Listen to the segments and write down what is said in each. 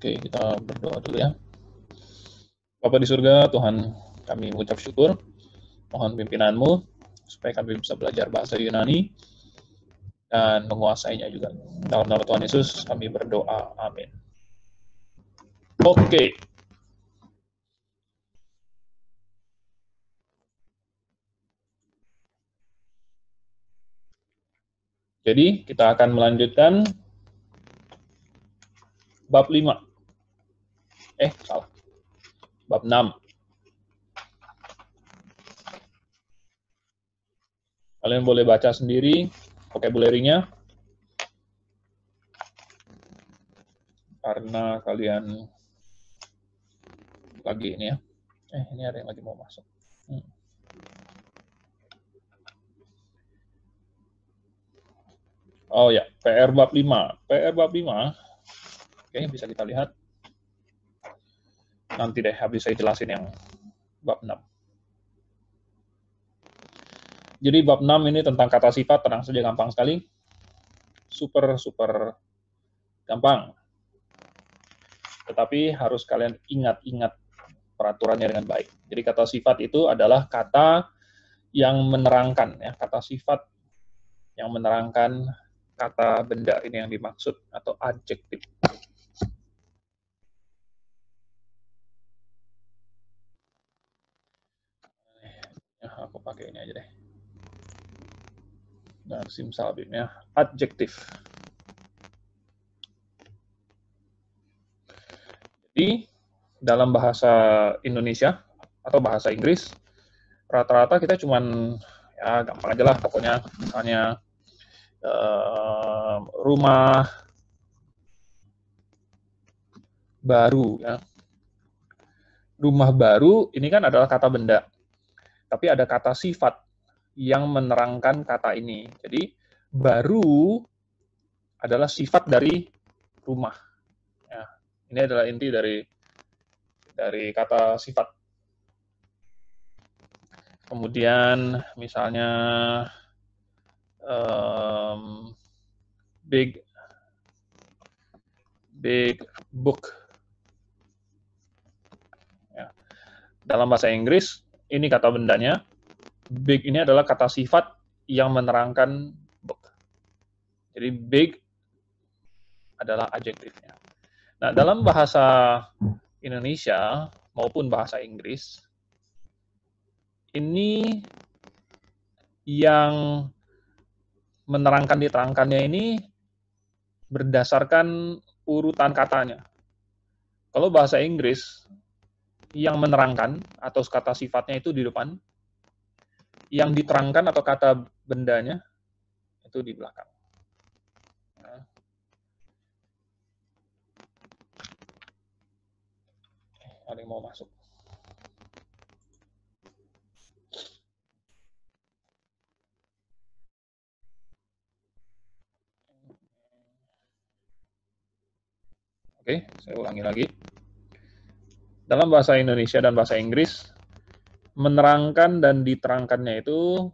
Oke, kita berdoa dulu ya. Bapa di surga, Tuhan, kami mengucap syukur, mohon pimpinan-Mu, supaya kami bisa belajar bahasa Yunani, dan menguasainya juga. Dalam nama Tuhan Yesus, kami berdoa. Amin. Oke. Jadi, kita akan melanjutkan bab 5. Salah. Bab 6. Kalian boleh baca sendiri vocabulary-nya, karena kalian lagi ini ya. Ini ada yang lagi mau masuk. Oh ya, PR bab 5. PR bab 5, oke, bisa kita lihat. Nanti deh, habis saya jelasin yang bab 6. Jadi bab 6 ini tentang kata sifat, tenang saja, gampang sekali. Super gampang. Tetapi harus kalian ingat peraturannya dengan baik. Jadi kata sifat itu adalah kata yang menerangkan, ya, kata sifat yang menerangkan kata benda ini yang dimaksud, atau adjektif. Aku pakai ini aja deh. Nah, simsalabimnya adjektif. Jadi dalam bahasa Indonesia atau bahasa Inggris, rata-rata kita cuman, ya gampang aja lah, pokoknya misalnya rumah baru, ya. Rumah baru ini kan adalah kata benda, tapi ada kata sifat yang menerangkan kata ini. Jadi baru adalah sifat dari rumah. Ya, ini adalah inti dari kata sifat. Kemudian misalnya big book. Ya. Dalam bahasa Inggris, ini kata bendanya. Big ini adalah kata sifat yang menerangkan book. Jadi big adalah adjektifnya. Nah, dalam bahasa Indonesia maupun bahasa Inggris, ini yang diterangkannya ini berdasarkan urutan katanya. Kalau bahasa Inggris, yang menerangkan atau kata sifatnya itu di depan, yang diterangkan atau kata bendanya itu di belakang. Nah. Ada yang mau masuk. Oke, saya ulangi lagi. Dalam bahasa Indonesia dan bahasa Inggris, menerangkan dan diterangkannya itu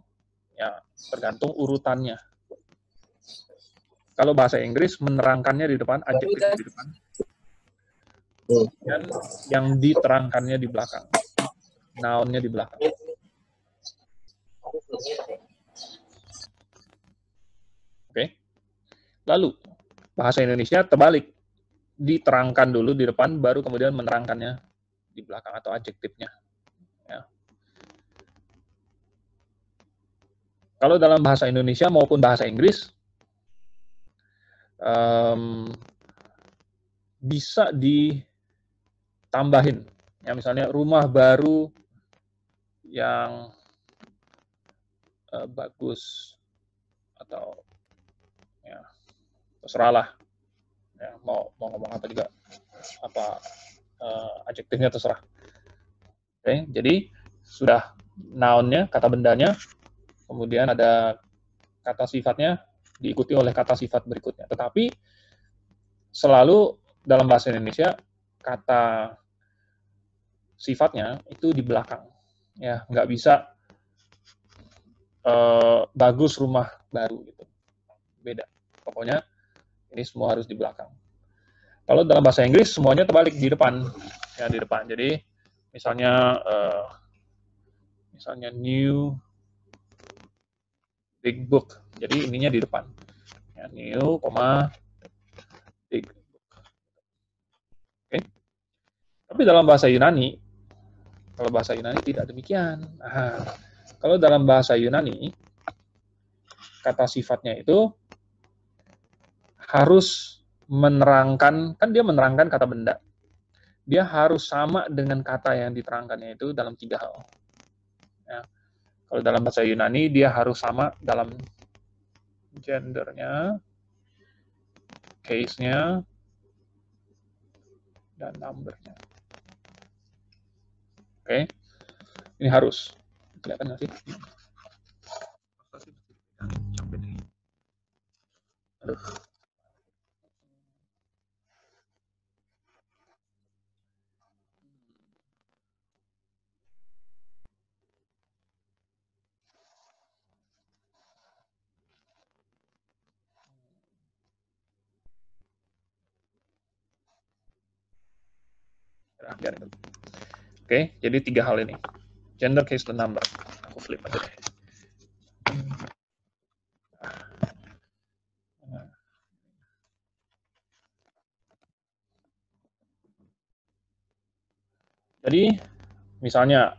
ya tergantung urutannya. Kalau bahasa Inggris, menerangkannya di depan, adjektifnya di depan, dan yang diterangkannya di belakang, noun-nya di belakang. Oke. Lalu bahasa Indonesia terbalik, diterangkan dulu di depan, baru kemudian menerangkannya di belakang atau adjektifnya. Ya. Kalau dalam bahasa Indonesia maupun bahasa Inggris, bisa ditambahin. Ya, misalnya rumah baru yang bagus, atau ya terserah lah. Ya, mau ngomong apa juga, apa adjektifnya terserah. Oke, jadi sudah noun-nya, kata bendanya, kemudian ada kata sifatnya, diikuti oleh kata sifat berikutnya. Tetapi selalu dalam bahasa Indonesia kata sifatnya itu di belakang. Ya, nggak bisa bagus rumah baru gitu. Beda. Pokoknya ini semua harus di belakang. Kalau dalam bahasa Inggris semuanya terbalik di depan, ya di depan. Jadi misalnya misalnya new big book, jadi ininya di depan. Ya, new, big. Oke. Tapi dalam bahasa Yunani, kalau bahasa Yunani tidak demikian. Nah, kalau dalam bahasa Yunani, kata sifatnya itu harus menerangkan, kan dia menerangkan kata benda. Dia harus sama dengan kata yang diterangkannya itu dalam 3 hal. Ya. Kalau dalam bahasa Yunani, dia harus sama dalam gendernya, case-nya, dan number-nya. Oke, ini harus. Kelihatan nggak sih? Aduh. Oke, jadi 3 hal ini. Gender, case, dan number. Aku flip aja deh. Jadi, misalnya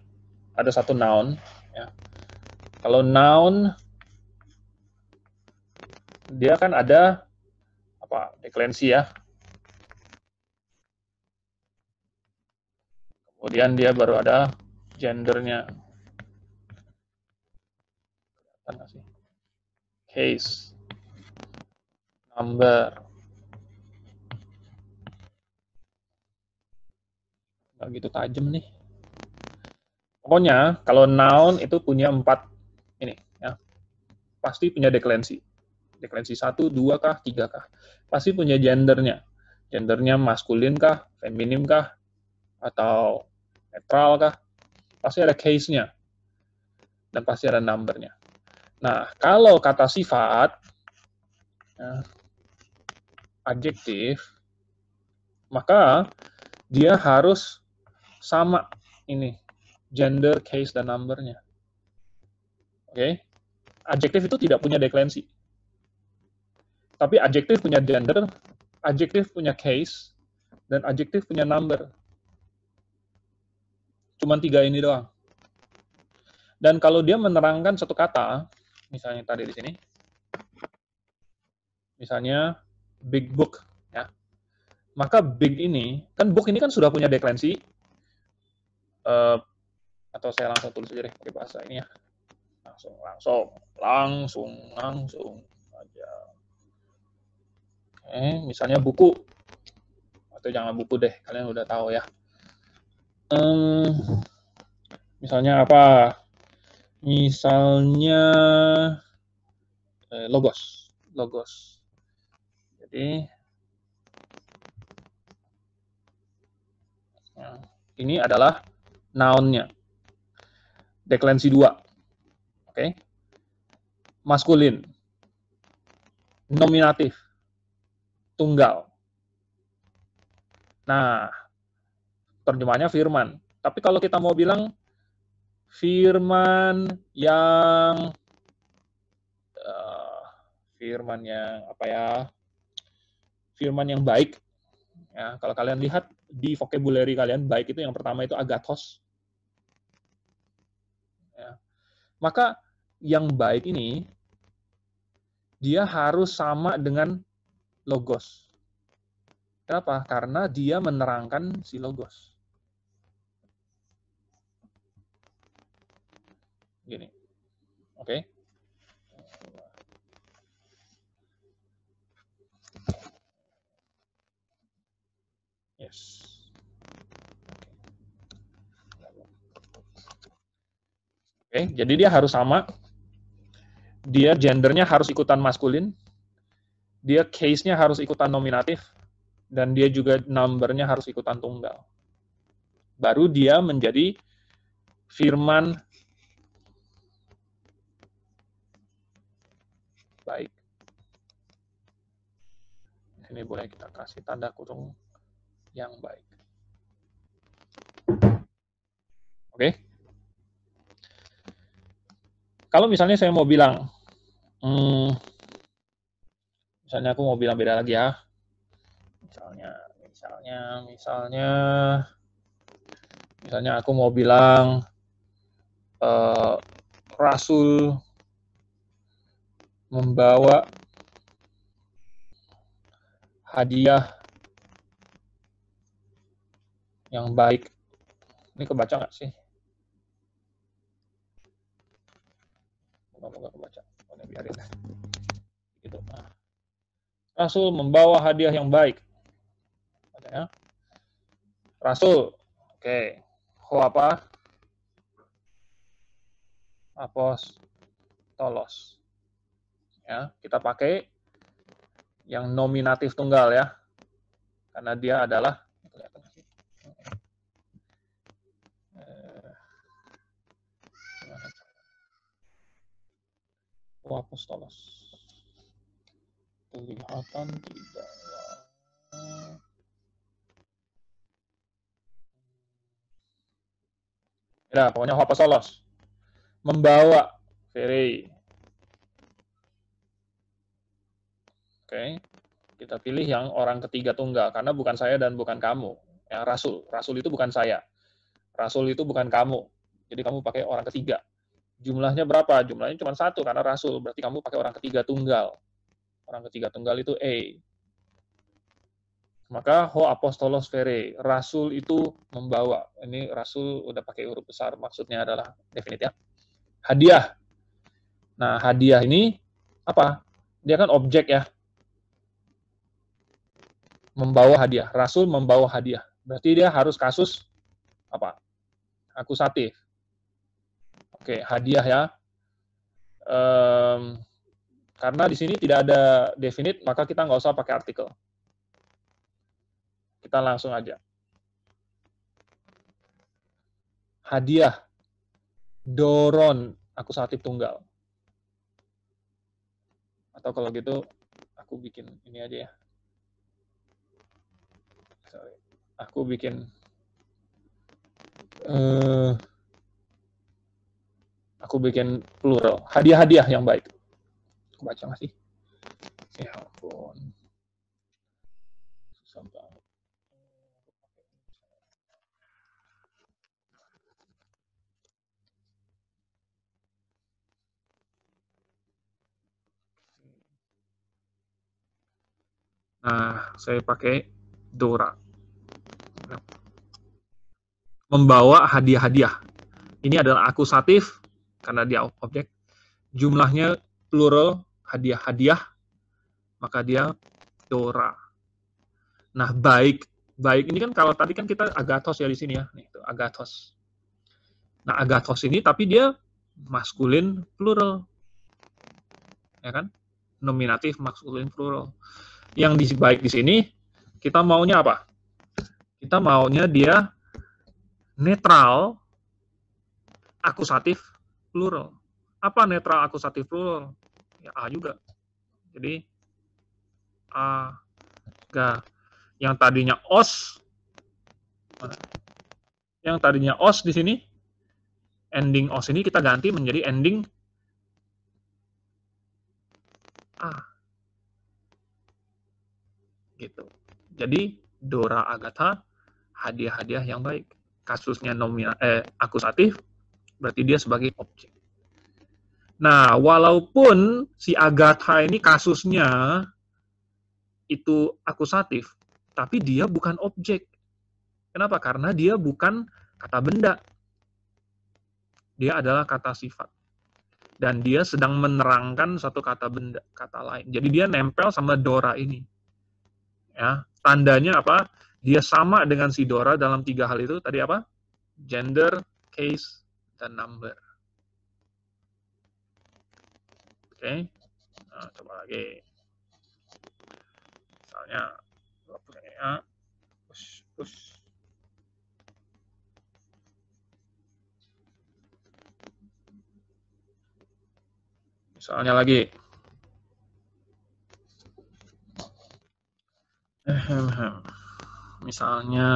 ada satu noun, ya. Kalau noun, dia kan ada apa deklensi ya. Kemudian dia baru ada gendernya. Case, number. Nggak gitu tajam nih. Pokoknya kalau noun itu punya 4 ini ya. Pasti punya deklensi. Deklensi 1, 2 kah, 3 kah. Pasti punya gendernya. Gendernya maskulin kah, feminim kah, atau netral kah. Pasti ada case-nya. Dan pasti ada number-nya. Nah, kalau kata sifat, ya, adjektif, maka dia harus sama ini, gender, case, dan number-nya. Oke? Adjektif itu tidak punya deklensi. Tapi adjektif punya gender, adjektif punya case, dan adjektif punya number. Cuman 3 ini doang. Dan kalau dia menerangkan satu kata, misalnya tadi di sini, misalnya big book, ya, maka big ini, kan book ini kan sudah punya deklensi, atau saya langsung tulis aja deh pakai bahasa ini ya, langsung aja. Misalnya buku, atau jangan buku deh, kalian udah tahu ya. Misalnya apa? Misalnya logos. Jadi ini adalah noun-nya. Deklensi 2. Oke. Maskulin. Nominatif. Tunggal. Nah, terjemahnya firman. Tapi kalau kita mau bilang firman yang firman yang apa ya? Firman yang baik. Ya, kalau kalian lihat di vocabulary kalian, baik itu yang pertama itu agathos. Ya. Maka yang baik ini dia harus sama dengan logos. Kenapa? Karena dia menerangkan si logos. Gini. Oke. Yes. Oke, jadi dia harus sama. Dia gendernya harus ikutan maskulin. Dia case-nya harus ikutan nominatif. Dan dia juga number-nya harus ikutan tunggal. Baru dia menjadi firman baik. Ini boleh kita kasih tanda kurung yang baik. Oke. Kalau misalnya saya mau bilang, misalnya aku mau bilang beda lagi ya. Misalnya aku mau bilang Rasul membawa hadiah yang baik. Ini kebaca nggak sih? Moga-moga kebaca. Biarin deh. Gitu. Nah. Rasul membawa hadiah yang baik. Ya. Rasul. Oke. Ho apa? Apostolos. Ya, kita pakai yang nominatif tunggal ya. Karena dia adalah apostolos. Kelihatan tidak ya. Ya, pokoknya apostolos. Membawa Vere. Oke. Kita pilih yang orang ketiga tunggal karena bukan saya dan bukan kamu. Ya, rasul. Rasul itu bukan saya. Rasul itu bukan kamu. Jadi kamu pakai orang ketiga. Jumlahnya berapa? Jumlahnya cuma satu karena rasul. Berarti kamu pakai orang ketiga tunggal. Orang ketiga tunggal itu E. Maka ho apostolos vere. Rasul itu membawa. Ini rasul udah pakai huruf besar. Maksudnya adalah definite ya. Hadiah. Nah, hadiah ini apa? Dia kan objek ya. Membawa hadiah. Rasul membawa hadiah. Berarti dia harus kasus apa? Akusatif. Oke, hadiah ya. Karena di sini tidak ada definite, maka kita nggak usah pakai artikel. Kita langsung aja. Hadiah. Doron. Akusatif tunggal. Atau kalau gitu, aku bikin ini aja ya. Sorry. Aku bikin plural. Hadiah-hadiah yang baik. Aku baca nggak sih? Ya ampun. Susah banget. Nah, saya pakai Dora. Membawa hadiah-hadiah. Ini adalah akusatif, karena dia objek. Jumlahnya plural, hadiah-hadiah, maka dia Dora. Nah, baik. Baik ini kan kalau tadi kan kita agathos ya di sini ya. Nih, itu agathos. Nah, agathos ini tapi dia maskulin plural. Ya kan? Nominatif maskulin plural. Yang baik di sini kita maunya apa? Kita maunya dia netral akusatif plural. Apa netral akusatif plural? Ya A juga. Jadi A, ga. Yang tadinya os, yang tadinya os di sini, ending os ini kita ganti menjadi ending A. Gitu. Jadi Dora Agatha hadiah-hadiah yang baik. Kasusnya akusatif, berarti dia sebagai objek. Nah, walaupun si Agatha ini kasusnya itu akusatif, tapi dia bukan objek. Kenapa? Karena dia bukan kata benda. Dia adalah kata sifat. Dan dia sedang menerangkan satu kata benda, kata lain. Jadi dia nempel sama Dora ini. Ya, tandanya apa? Dia sama dengan si Dora dalam tiga hal itu. Tadi apa? Gender, case, dan number. Oke. Nah, coba lagi. Misalnya, ya, push. Misalnya lagi, Misalnya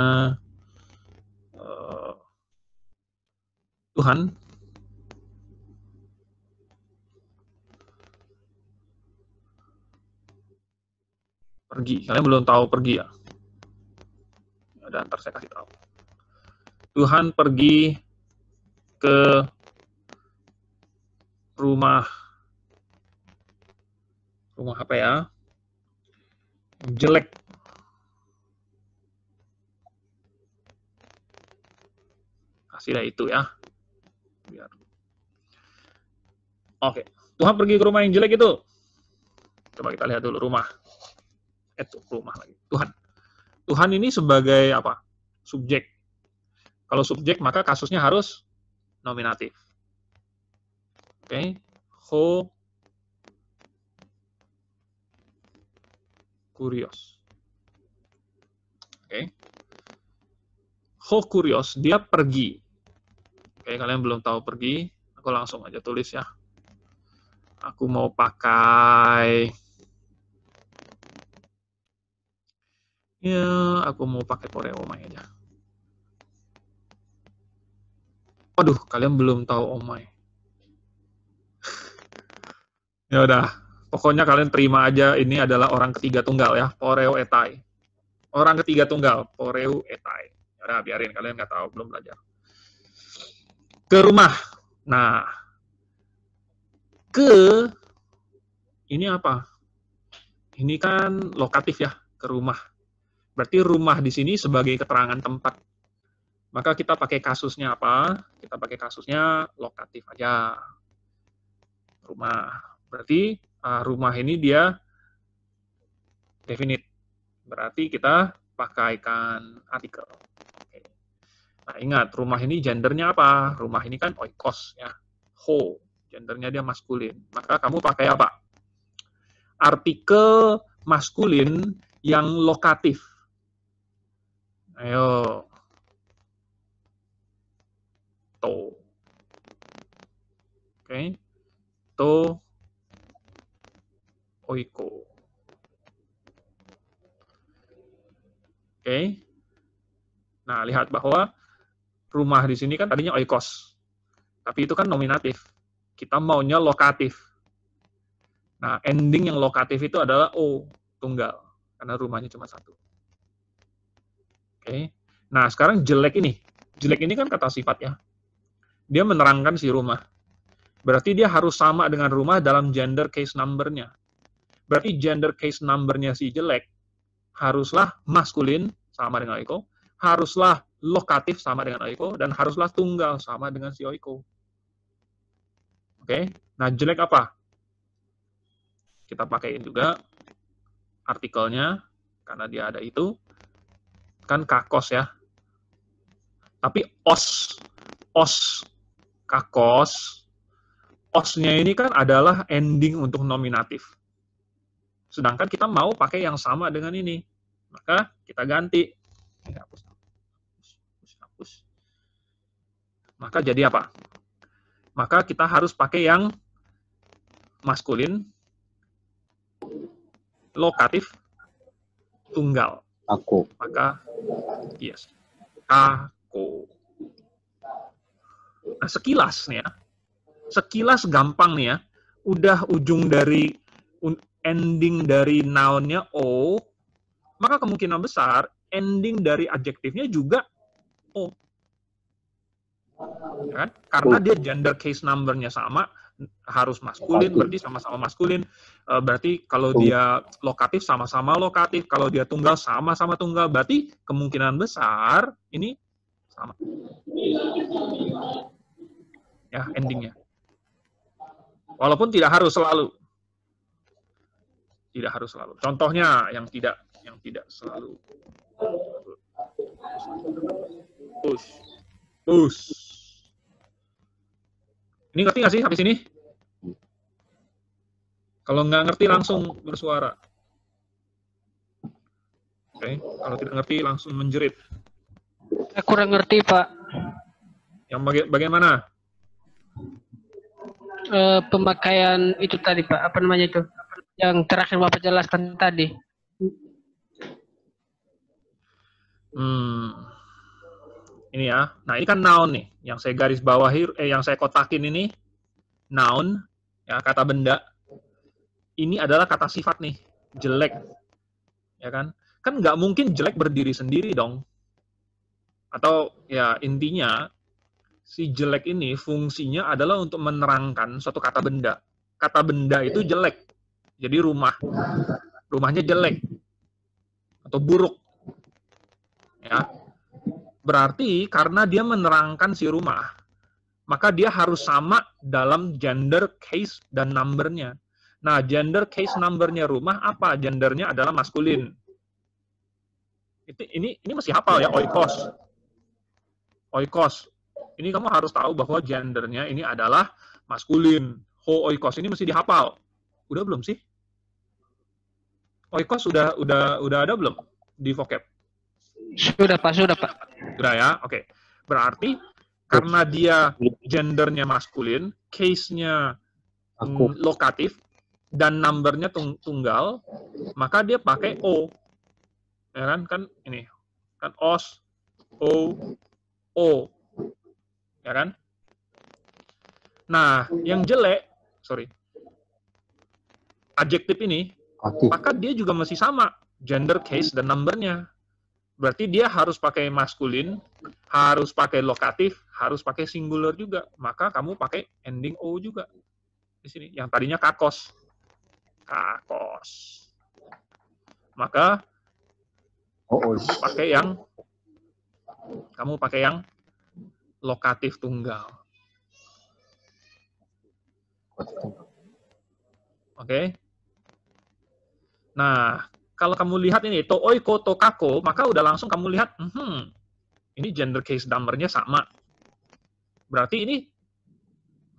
Tuhan pergi. Kalian belum tahu pergi ya? Dan ntar saya kasih tahu. Tuhan pergi ke rumah apa ya? Jelek. Kasih dah itu ya. Biar. Oke. Tuhan pergi ke rumah yang jelek itu. Coba kita lihat dulu rumah. Rumah lagi. Tuhan ini sebagai apa? Subjek. Kalau subjek maka kasusnya harus nominatif. Oke. Ho kurios. Oke. Ho kurios, dia pergi. Oke, kalian belum tahu pergi, aku langsung aja tulis ya. Aku mau pakai poreomai aja. Waduh, kalian belum tahu omai. Ya udah, pokoknya kalian terima aja ini adalah orang ketiga tunggal ya, poreo etai. Orang ketiga tunggal, poreu etai. Ya udah, biarin, kalian nggak tahu, belum belajar. Ke rumah. Nah, ke ini apa? Ini kan lokatif ya, ke rumah. Berarti rumah di sini sebagai keterangan tempat. Maka kita pakai kasusnya apa? Kita pakai kasusnya lokatif aja. Rumah. Berarti rumah ini dia definite. Berarti kita pakaikan artikel. Oke. Nah, ingat, rumah ini gendernya apa? Rumah ini kan oikos ya. Ho, gendernya dia maskulin. Maka kamu pakai apa? Artikel maskulin yang lokatif. Ayo. To. Oke. To. Oiko. Oke. Nah, lihat bahwa rumah di sini kan tadinya oikos. Tapi itu kan nominatif. Kita maunya lokatif. Nah, ending yang lokatif itu adalah O, tunggal. Karena rumahnya cuma satu. Oke. Nah, sekarang jelek ini. Jelek ini kan kata sifat ya. Dia menerangkan si rumah. Berarti dia harus sama dengan rumah dalam gender case number-nya. Berarti gender case number-nya si jelek haruslah maskulin sama dengan oiko, haruslah lokatif sama dengan oiko, dan haruslah tunggal sama dengan si oiko. Oke. Nah, jelek apa? Kita pakaiin juga artikelnya, karena dia ada itu. Kan kakos ya. Tapi os kakos, osnya ini kan adalah ending untuk nominatif. Sedangkan kita mau pakai yang sama dengan ini. Maka kita ganti. Hapus. Maka jadi apa? Maka kita harus pakai yang maskulin, lokatif, tunggal. Aku. Maka, yes. Aku. Nah, sekilas nih ya. Sekilas gampang nih ya. Udah ujung dari ending dari noun-nya O, maka kemungkinan besar ending dari adjektifnya juga O. Ya kan? Karena dia gender case number-nya sama, harus maskulin, berarti sama-sama maskulin. Berarti kalau dia lokatif, sama-sama lokatif. Kalau dia tunggal, sama-sama tunggal. Berarti kemungkinan besar ini sama. Ya, endingnya. Walaupun tidak harus selalu. Tidak harus selalu. Contohnya yang tidak selalu. Push. Ini ngerti nggak sih habis ini? Kalau nggak ngerti langsung bersuara. Oke, kalau tidak ngerti langsung menjerit. Saya kurang ngerti, Pak. Yang bagaimana? Pemakaian itu tadi, Pak. Apa namanya itu? Yang terakhir Bapak jelaskan tadi. Ini ya. Nah, ini kan noun nih. Yang saya garis bawahi, yang saya kotakin ini noun, ya, kata benda. Ini adalah kata sifat nih, jelek. Ya kan? Kan nggak mungkin jelek berdiri sendiri dong. Atau ya intinya, si jelek ini fungsinya adalah untuk menerangkan suatu kata benda. Kata benda itu jelek. Jadi rumahnya jelek atau buruk. Ya. Berarti karena dia menerangkan si rumah, maka dia harus sama dalam gender, case, dan numbernya. Nah, gender, case, numbernya rumah apa? Gendernya adalah maskulin. Ini masih hafal ya, oikos. Oikos. Ini kamu harus tahu bahwa gendernya ini adalah maskulin. Ho oikos ini mesti dihafal. Udah belum sih? Oikos udah ada belum di vocab? Sudah Pak, sudah Pak. Sudah ya, oke. Berarti karena dia gendernya maskulin, case-nya lokatif, dan numbernya tunggal, maka dia pakai O. Ya kan ini. Kan os, O. Ya kan? Nah, yang jelek, adjektif ini, maka dia juga masih sama. Gender, case, dan numbernya. Berarti dia harus pakai maskulin, harus pakai lokatif, harus pakai singular juga. Maka kamu pakai ending O juga. Di sini. Yang tadinya kakos. Kakos. Maka kamu pakai yang lokatif tunggal. Oke. Nah, kalau kamu lihat ini, to oiko, to kako, maka udah langsung kamu lihat, ini gender case number-nya sama. Berarti ini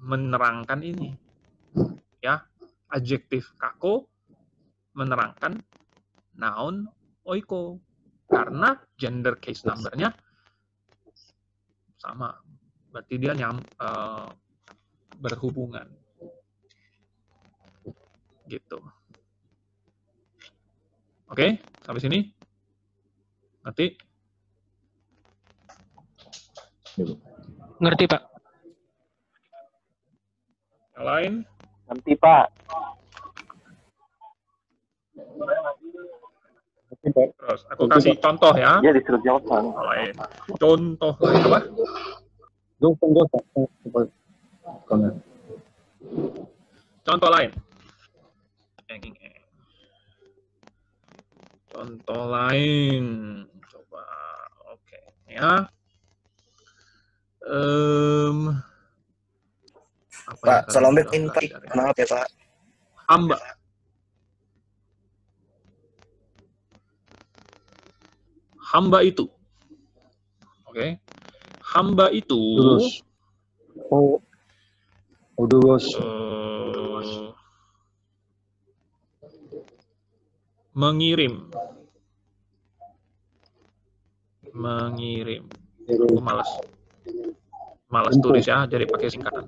menerangkan ini. Ya, adjektif kako menerangkan noun oiko. Karena gender case number-nya sama. Berarti dia berhubungan. Gitu. Oke, sampai sini? Ngerti? Ngerti Pak. Yang lain? Ngerti Pak. Terus aku kasih contoh ya. Dia disuruh jawab Pak. Lain. Contoh lain apa? Contoh lain. Contoh lain. Coba. Oke. Ya. Pak, Solombin Pak. Maaf ya Pak. Hamba. Hamba itu. Oke. Hamba itu. Mengirim. Aku malas tulis ya, jadi pakai singkatan.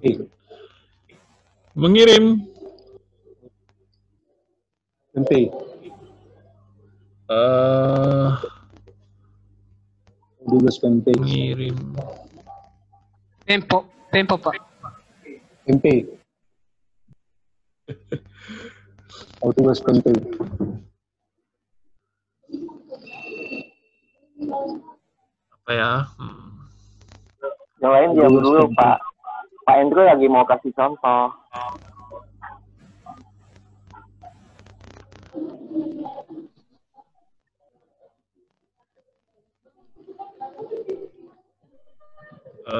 Mengirim. Mengirim. Tempo Pak. Apa ya? Yang lain diam dulu Pak. Pak Andrew lagi mau kasih contoh.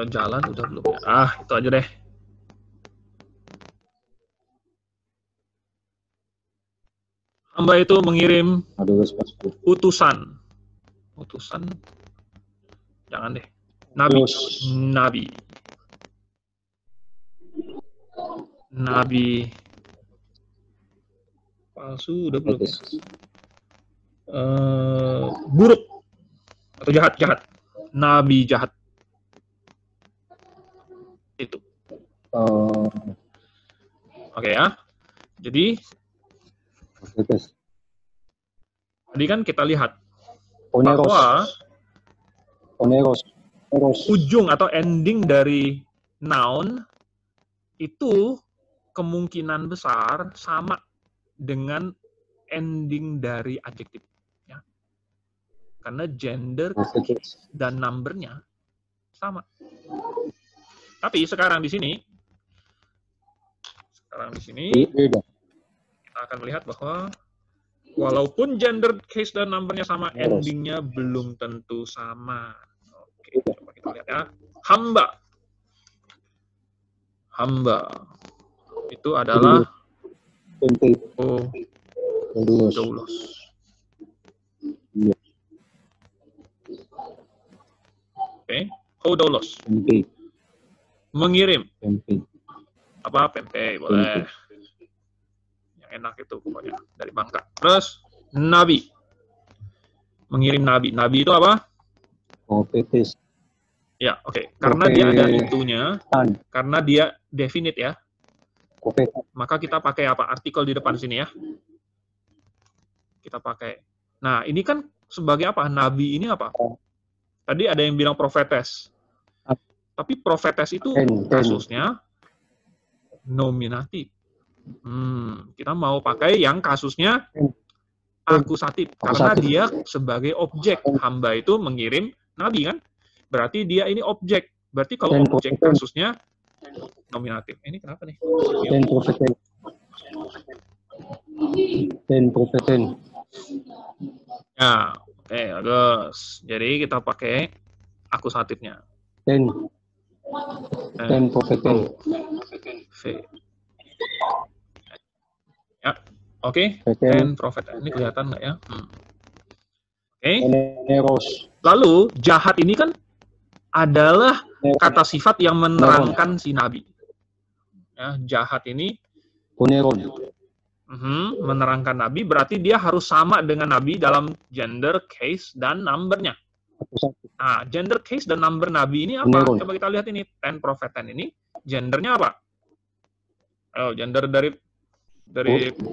Jalan udah belum ya? Itu aja deh. Hamba itu mengirim utusan. Jangan deh. Nabi. Palsu udah belum? Buruk atau jahat. Nabi jahat. Itu. Oke ya. Jadi tadi kan kita lihat bahwa Oneros. ujung atau ending dari noun itu kemungkinan besar sama dengan ending dari adjektif. Ya. Karena gender, case, dan numbernya sama. Tapi sekarang di sini, Beda. kita akan melihat bahwa walaupun gender, case, dan numbernya sama, endingnya belum tentu sama. Oke, coba kita lihat ya. Hamba. Hamba. Itu adalah doulos. Oke, doulos. Mengirim. Apa? Pempek, boleh. Yang enak itu pokoknya dari Bangka. Terus nabi. Mengirim nabi. Nabi itu apa? Profetis. Ya, oke. Karena dia ada itunya, karena dia definite ya. Maka kita pakai apa? Artikel di depan sini ya. Kita pakai. Nah, ini kan sebagai apa? Nabi ini apa? Tadi ada yang bilang profetes. Tapi profetes itu kasusnya nominatif. Kita mau pakai yang kasusnya akusatif. Karena dia sebagai objek. Hamba itu mengirim nabi kan? Berarti dia ini objek. Berarti kalau objek kasusnya nominatif. Ini kenapa nih? Profeten. Ya, oke, bagus. Jadi kita pakai akusatifnya. Profeten. V. Ya, oke. Dan profet. Ini kelihatan nggak ya? Oke. Lalu jahat ini kan adalah kata sifat yang menerangkan si nabi. Ya, jahat ini menerangkan nabi, berarti dia harus sama dengan nabi dalam gender, case, dan numbernya. Nah, gender, case, dan number nabi ini apa? Coba kita lihat ini. Ten profeten ini, gendernya apa? Oh, gender dari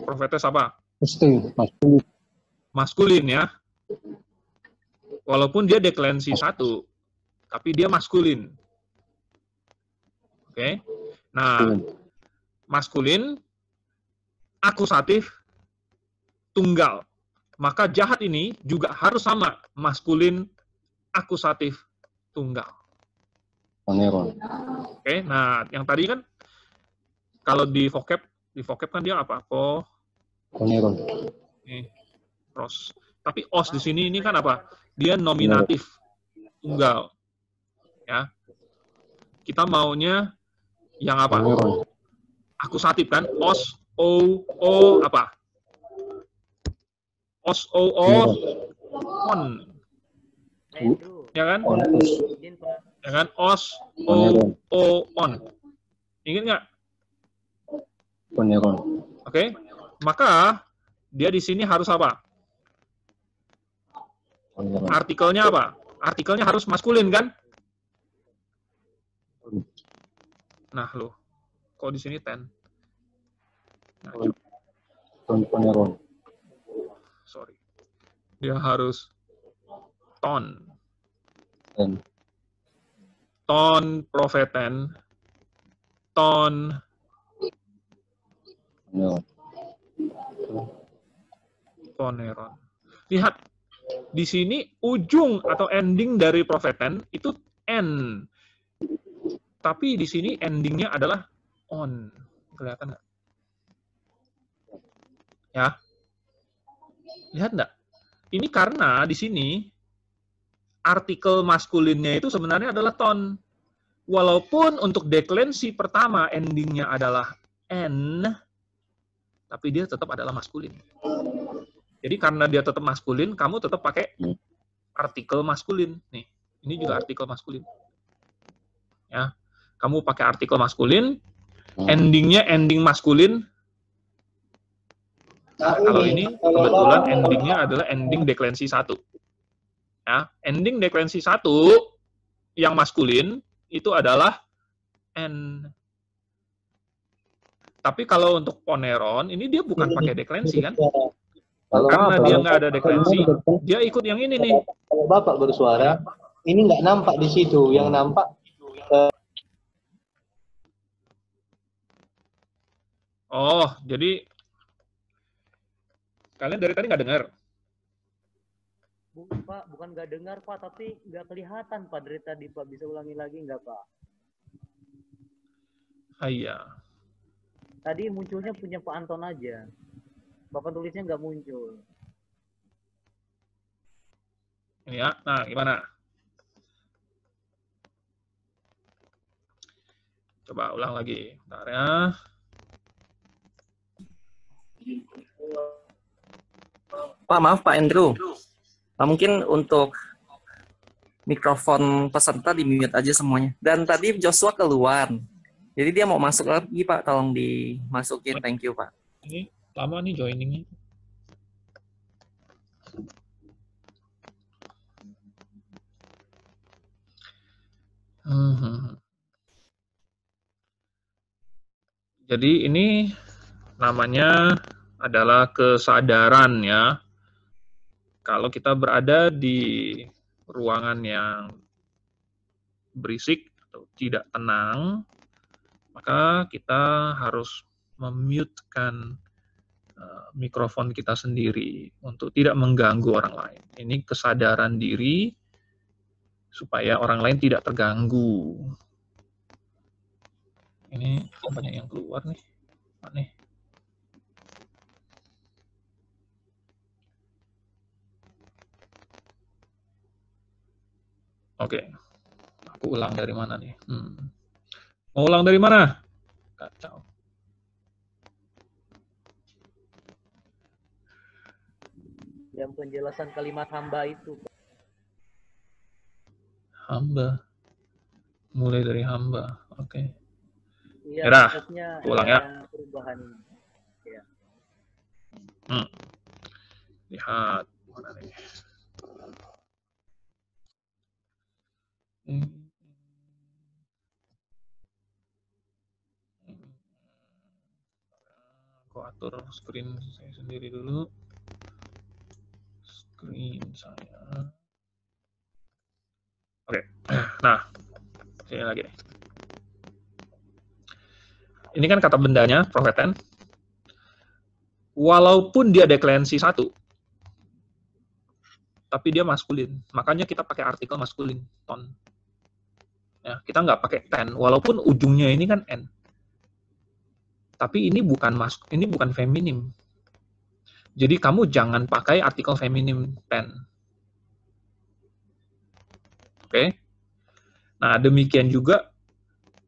profetes apa? Maskulin ya. Walaupun dia deklensi 1, tapi dia maskulin. Oke. Nah, maskulin, akusatif, tunggal. Maka jahat ini juga harus sama, maskulin, akusatif, tunggal. Oke, nah yang tadi kan kalau di vocab kan dia apa? Pros. Tapi os di sini ini kan apa? Dia nominatif, tunggal. Ya. Kita maunya yang apa? Akusatif kan? Os, o apa? Os, o, on. Ya kan? Ya kan? Os, o, on. Ingat nggak? Oke. Maka dia di sini harus apa? Artikelnya apa? Artikelnya harus maskulin kan? Nah, loh. Kok di sini 10? Nah, sorry. Dia harus ton. Ton profeten. Ton poneron. Lihat. Di sini ujung atau ending dari profeten itu N. Tapi di sini endingnya adalah on. Kelihatan nggak? Ya. Lihat nggak? Ini karena di sini artikel maskulinnya itu sebenarnya adalah ton. Walaupun untuk deklensi pertama endingnya adalah N, tapi dia tetap adalah maskulin. Jadi karena dia tetap maskulin, kamu tetap pakai artikel maskulin. Nih, ini juga artikel maskulin. Ya, kamu pakai artikel maskulin, endingnya ending maskulin. Nah, kalau ini kebetulan endingnya adalah ending deklensi 1. Ya, ending deklensi 1 yang maskulin itu adalah N. Tapi kalau untuk poneron, ini dia bukan pakai deklensi kan? Karena dia nggak ada deklensi, dia ikut yang ini nih. Kalau Bapak bersuara, ini nggak nampak di situ. Yang nampak Oh, jadi kalian dari tadi nggak dengar? Pak, bukan nggak dengar Pak, tapi nggak kelihatan Pak dari tadi Pak. Bisa ulangi lagi nggak Pak? Iya. Tadi munculnya punya Pak Anton aja. Bapak tulisnya nggak muncul. Ini ya. Nah, gimana? Coba ulang lagi. Bentar ya. Pak, maaf Pak Andrew. Mungkin untuk mikrofon peserta di-mute aja semuanya. Dan tadi Joshua keluar. Jadi dia mau masuk lagi Pak, tolong dimasukin. Thank you Pak. Ini lama nih joiningnya. Jadi ini namanya adalah kesadaran ya. Kalau kita berada di ruangan yang berisik atau tidak tenang, maka kita harus memute-kan mikrofon kita sendiri untuk tidak mengganggu orang lain. Ini kesadaran diri supaya orang lain tidak terganggu. Ini banyak yang keluar nih. Nih. Oke. Aku ulang dari mana nih? Mau ulang dari mana? Kacau. Yang penjelasan kalimat hamba itu Pak. Hamba. Mulai dari hamba. Oke. Iya, Yaudah, maksudnya ulang ya. Perubahan ini. Ya. Lihat mana nih? Aku atur screen saya sendiri dulu. Screen saya. Oke. Nah, sini lagi nih. Ini kan kata bendanya, profeten. Walaupun dia deklensi 1, tapi dia maskulin. Makanya kita pakai artikel maskulin, ton. Ya, kita nggak pakai ten, walaupun ujungnya ini kan n. Tapi ini bukan feminim. Jadi kamu jangan pakai artikel feminim ten. Oke? Nah, demikian juga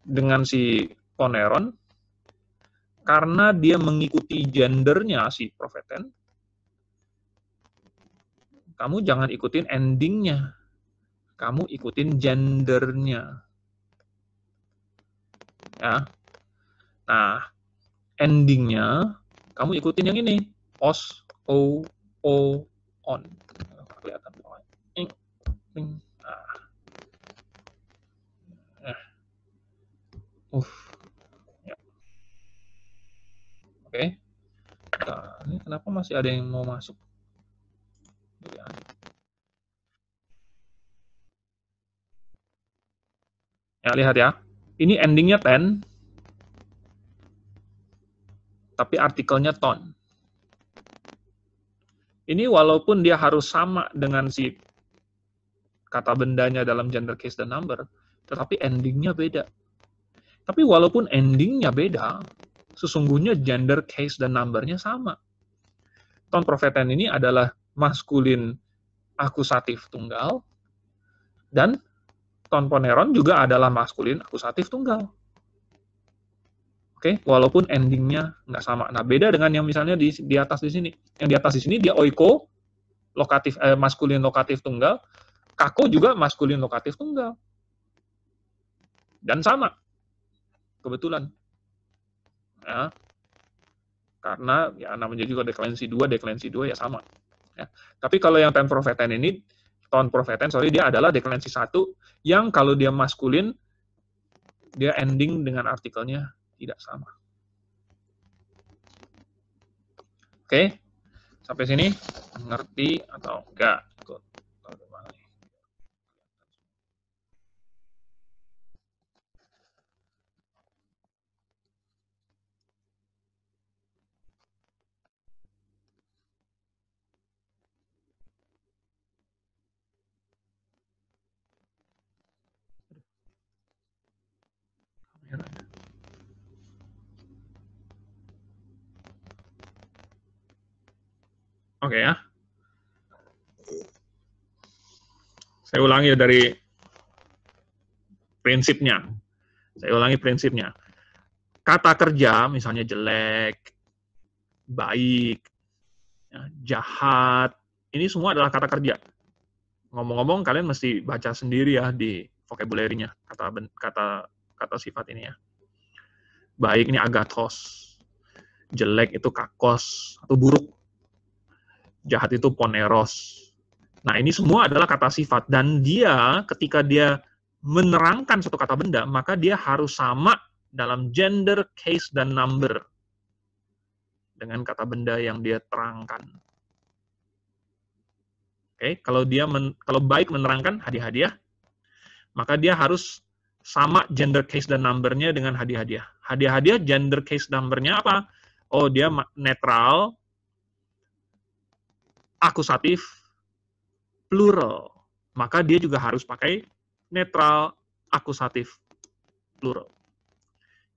dengan si poneron, karena dia mengikuti gendernya si profeten, kamu jangan ikutin endingnya. Kamu ikutin gendernya. Ya. Nah, endingnya, kamu ikutin yang ini. Os, o, on. Kelihatan. Nah. Ya. Oke. Nah, ini kenapa masih ada yang mau masuk? Ya, lihat ya. Ini endingnya 10, tapi artikelnya ton. Ini walaupun dia harus sama dengan si kata bendanya dalam gender, case, dan number, tetapi endingnya beda. Tapi walaupun endingnya beda, sesungguhnya gender, case, dan numbernya sama. Ton profeten ini adalah maskulin akusatif tunggal, dan ton poneron juga adalah maskulin akusatif tunggal. Oke, walaupun endingnya nggak sama. Nah, beda dengan yang misalnya di atas di sini. Yang di atas di sini dia oiko, lokatif, maskulin lokatif tunggal, kako juga maskulin lokatif tunggal. Dan sama. Kebetulan. Ya. Karena ya namanya juga deklensi 2 ya sama. Ya. Tapi kalau yang ton profeten ini, dia adalah deklensi 1 yang kalau dia maskulin, dia ending dengan artikelnya tidak sama. Oke, sampai sini ngerti atau enggak? Oke ya. Saya ulangi dari prinsipnya. Kata kerja, misalnya jelek, baik, ya, jahat, ini semua adalah kata kerja. Ngomong-ngomong, kalian mesti baca sendiri ya di vocabulary-nya, kata sifat ini ya. Baik ini agathos, jelek itu kakos atau buruk, jahat itu poneros. Nah, ini semua adalah kata sifat, dan dia ketika dia menerangkan suatu kata benda, maka dia harus sama dalam gender, case, dan number dengan kata benda yang dia terangkan. Oke, kalau baik menerangkan hadiah-hadiah, maka dia harus sama gender, case, dan numbernya dengan hadiah-hadiah. Hadiah-hadiah gender, case, numbernya apa? Oh, dia netral, akusatif, plural. Maka dia juga harus pakai netral, akusatif, plural.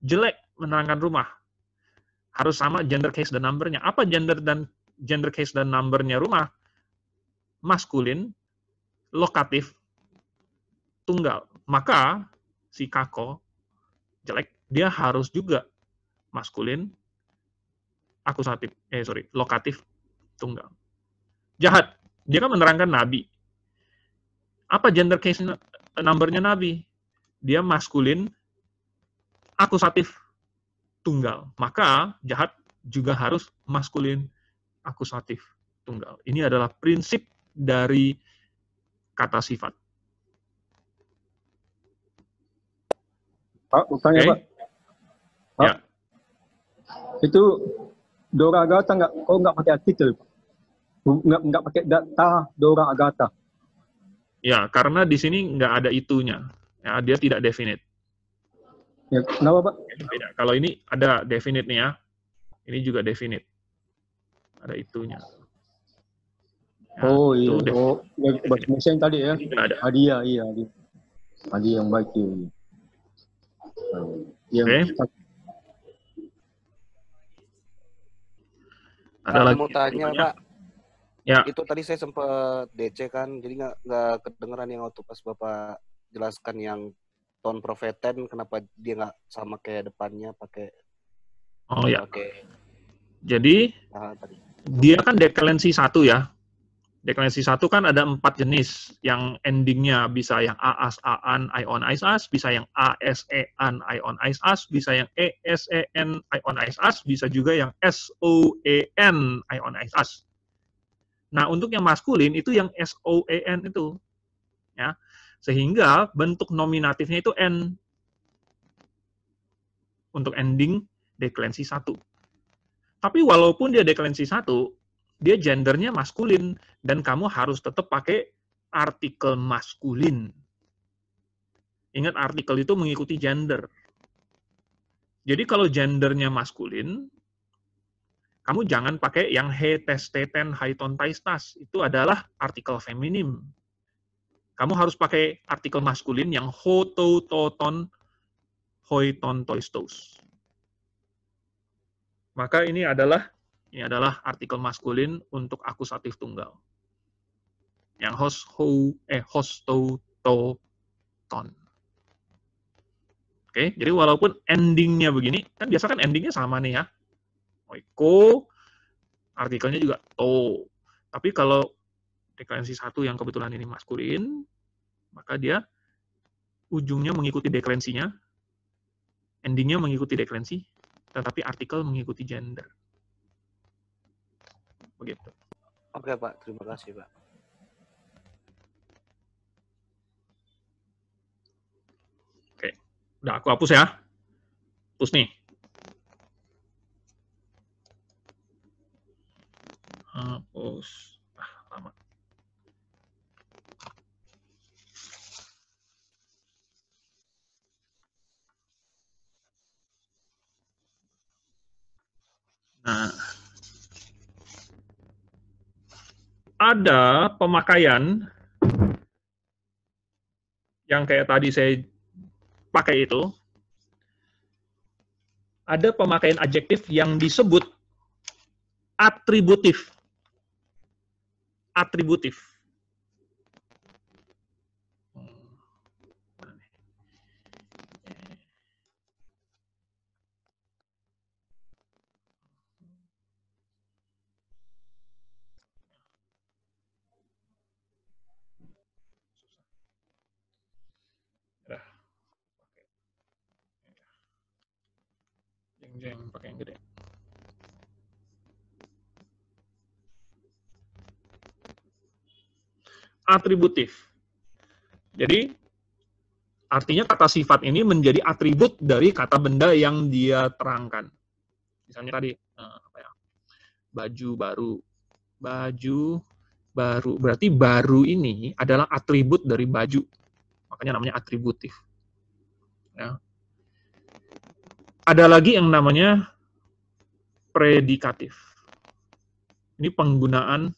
Jelek menerangkan rumah, harus sama gender, case, dan numbernya. Apa gender, case, dan numbernya rumah? Maskulin, lokatif, tunggal. Maka si kako, jelek, dia harus juga maskulin, akusatif, lokatif, tunggal. Jahat, dia kan menerangkan nabi. Apa gender, case, numbernya nabi? Dia maskulin, akusatif, tunggal. Maka jahat juga harus maskulin, akusatif, tunggal. Ini adalah prinsip dari kata sifat. Pak, bertanya Oke. Pak. Pak, Ya. itu Dora Agata nggak pakai artikel, Pak? Nggak pakai data Dora Agata. Ya, karena di sini nggak ada itunya. Ya, dia tidak definite. Ya, kenapa Pak? Beda. Kalau ini ada definite nih ya. Ini juga definite. Ada itunya. Ya, Oh itu iya, oh bahasa Indonesia yang tadi ya. Ini nggak ada. Hadiah, iya. Hadiah yang baik iya. Yang Ada lagi. Mau tanya Pak, Ya. itu tadi saya sempat DC kan, jadi nggak kedengeran yang waktu pas Bapak jelaskan yang tone profeten, kenapa dia nggak sama kayak depannya pakai. Oh ya. Oke. Jadi Tadi. dia kan dekalensi 1 ya. Dekalensi 1 kan ada 4 jenis, yang endingnya bisa yang AAS, AAN, ION, ISAS, bisa yang ASEAN, ION, ISAS, bisa yang ESEN, ION, ISAS, bisa juga yang SOEN, ION, ISAS. Nah, untuk yang maskulin itu yang SOEN itu. Ya. Sehingga bentuk nominatifnya itu N. Untuk ending dekalensi 1. Tapi walaupun dia dekalensi 1, dia gendernya maskulin, dan kamu harus tetap pakai artikel maskulin. Ingat, artikel itu mengikuti gender. Jadi kalau gendernya maskulin, kamu jangan pakai yang he, tes, teten, haiton, taistas. Itu adalah artikel feminim. Kamu harus pakai artikel maskulin yang ho, to, toton, hoiton, toistos. Maka ini adalah artikel maskulin untuk akusatif tunggal. Yang hos, to, ton. Oke, jadi walaupun endingnya begini, kan biasa kan endingnya sama nih ya. Oiko, artikelnya juga to. Tapi kalau dekalensi 1 yang kebetulan ini maskulin, maka dia ujungnya mengikuti dekalensinya, endingnya mengikuti dekalensi, tetapi artikel mengikuti gender. Begitu. Oke Pak, terima kasih Pak. Oke, udah aku hapus ya. Hapus nih. Hapus. Lama. Nah, ada pemakaian yang kayak tadi saya pakai itu, ada pemakaian adjektif yang disebut atributif. atributif. Jeng, pakai yang gede. Atributif. Jadi artinya kata sifat ini menjadi atribut dari kata benda yang dia terangkan. Misalnya tadi apa ya? Baju baru. Baju baru. Berarti baru ini adalah atribut dari baju. Makanya namanya atributif. Ya. Ada lagi yang namanya predikatif. Ini penggunaan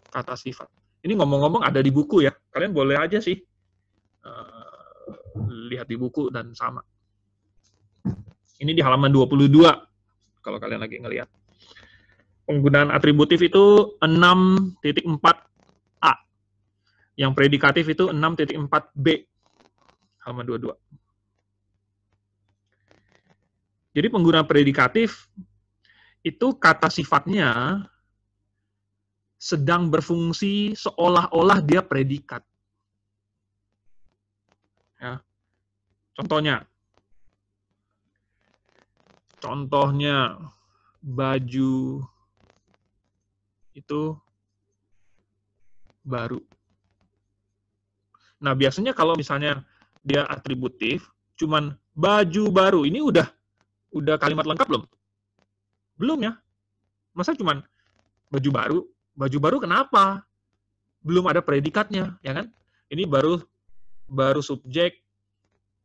kata sifat. Ini ngomong-ngomong ada di buku ya. Kalian boleh aja sih lihat di buku dan sama. Ini di halaman 22 kalau kalian lagi ngelihat. Penggunaan atributif itu 6.4a. Yang predikatif itu 6.4b. Halaman 22. Jadi penggunaan predikatif itu kata sifatnya sedang berfungsi seolah-olah dia predikat. Ya. Contohnya baju itu baru. Nah, biasanya kalau misalnya dia atributif, cuman baju baru, ini udah kalimat lengkap belum? Belum ya. Masa cuman baju baru kenapa? Belum ada predikatnya, ya kan? Ini baru subjek,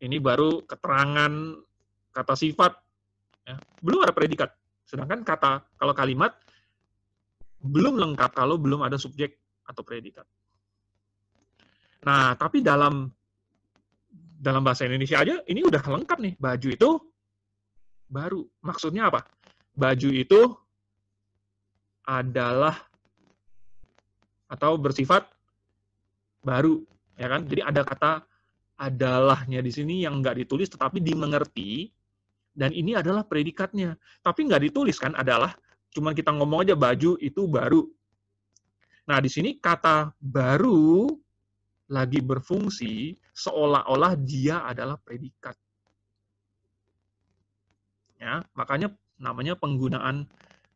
ini baru keterangan kata sifat, ya. Belum ada predikat. Sedangkan kalau kalimat belum lengkap kalau belum ada subjek atau predikat. Nah, tapi dalam bahasa Indonesia aja ini udah lengkap nih. Baju itu baru. Maksudnya apa? Baju itu adalah atau bersifat baru, ya kan? Jadi ada kata adalahnya di sini yang nggak ditulis tetapi dimengerti, dan ini adalah predikatnya. Tapi nggak ditulis kan adalah, cuma kita ngomong aja baju itu baru. Nah, di sini kata baru lagi berfungsi seolah-olah dia adalah predikat. Ya, makanya namanya penggunaan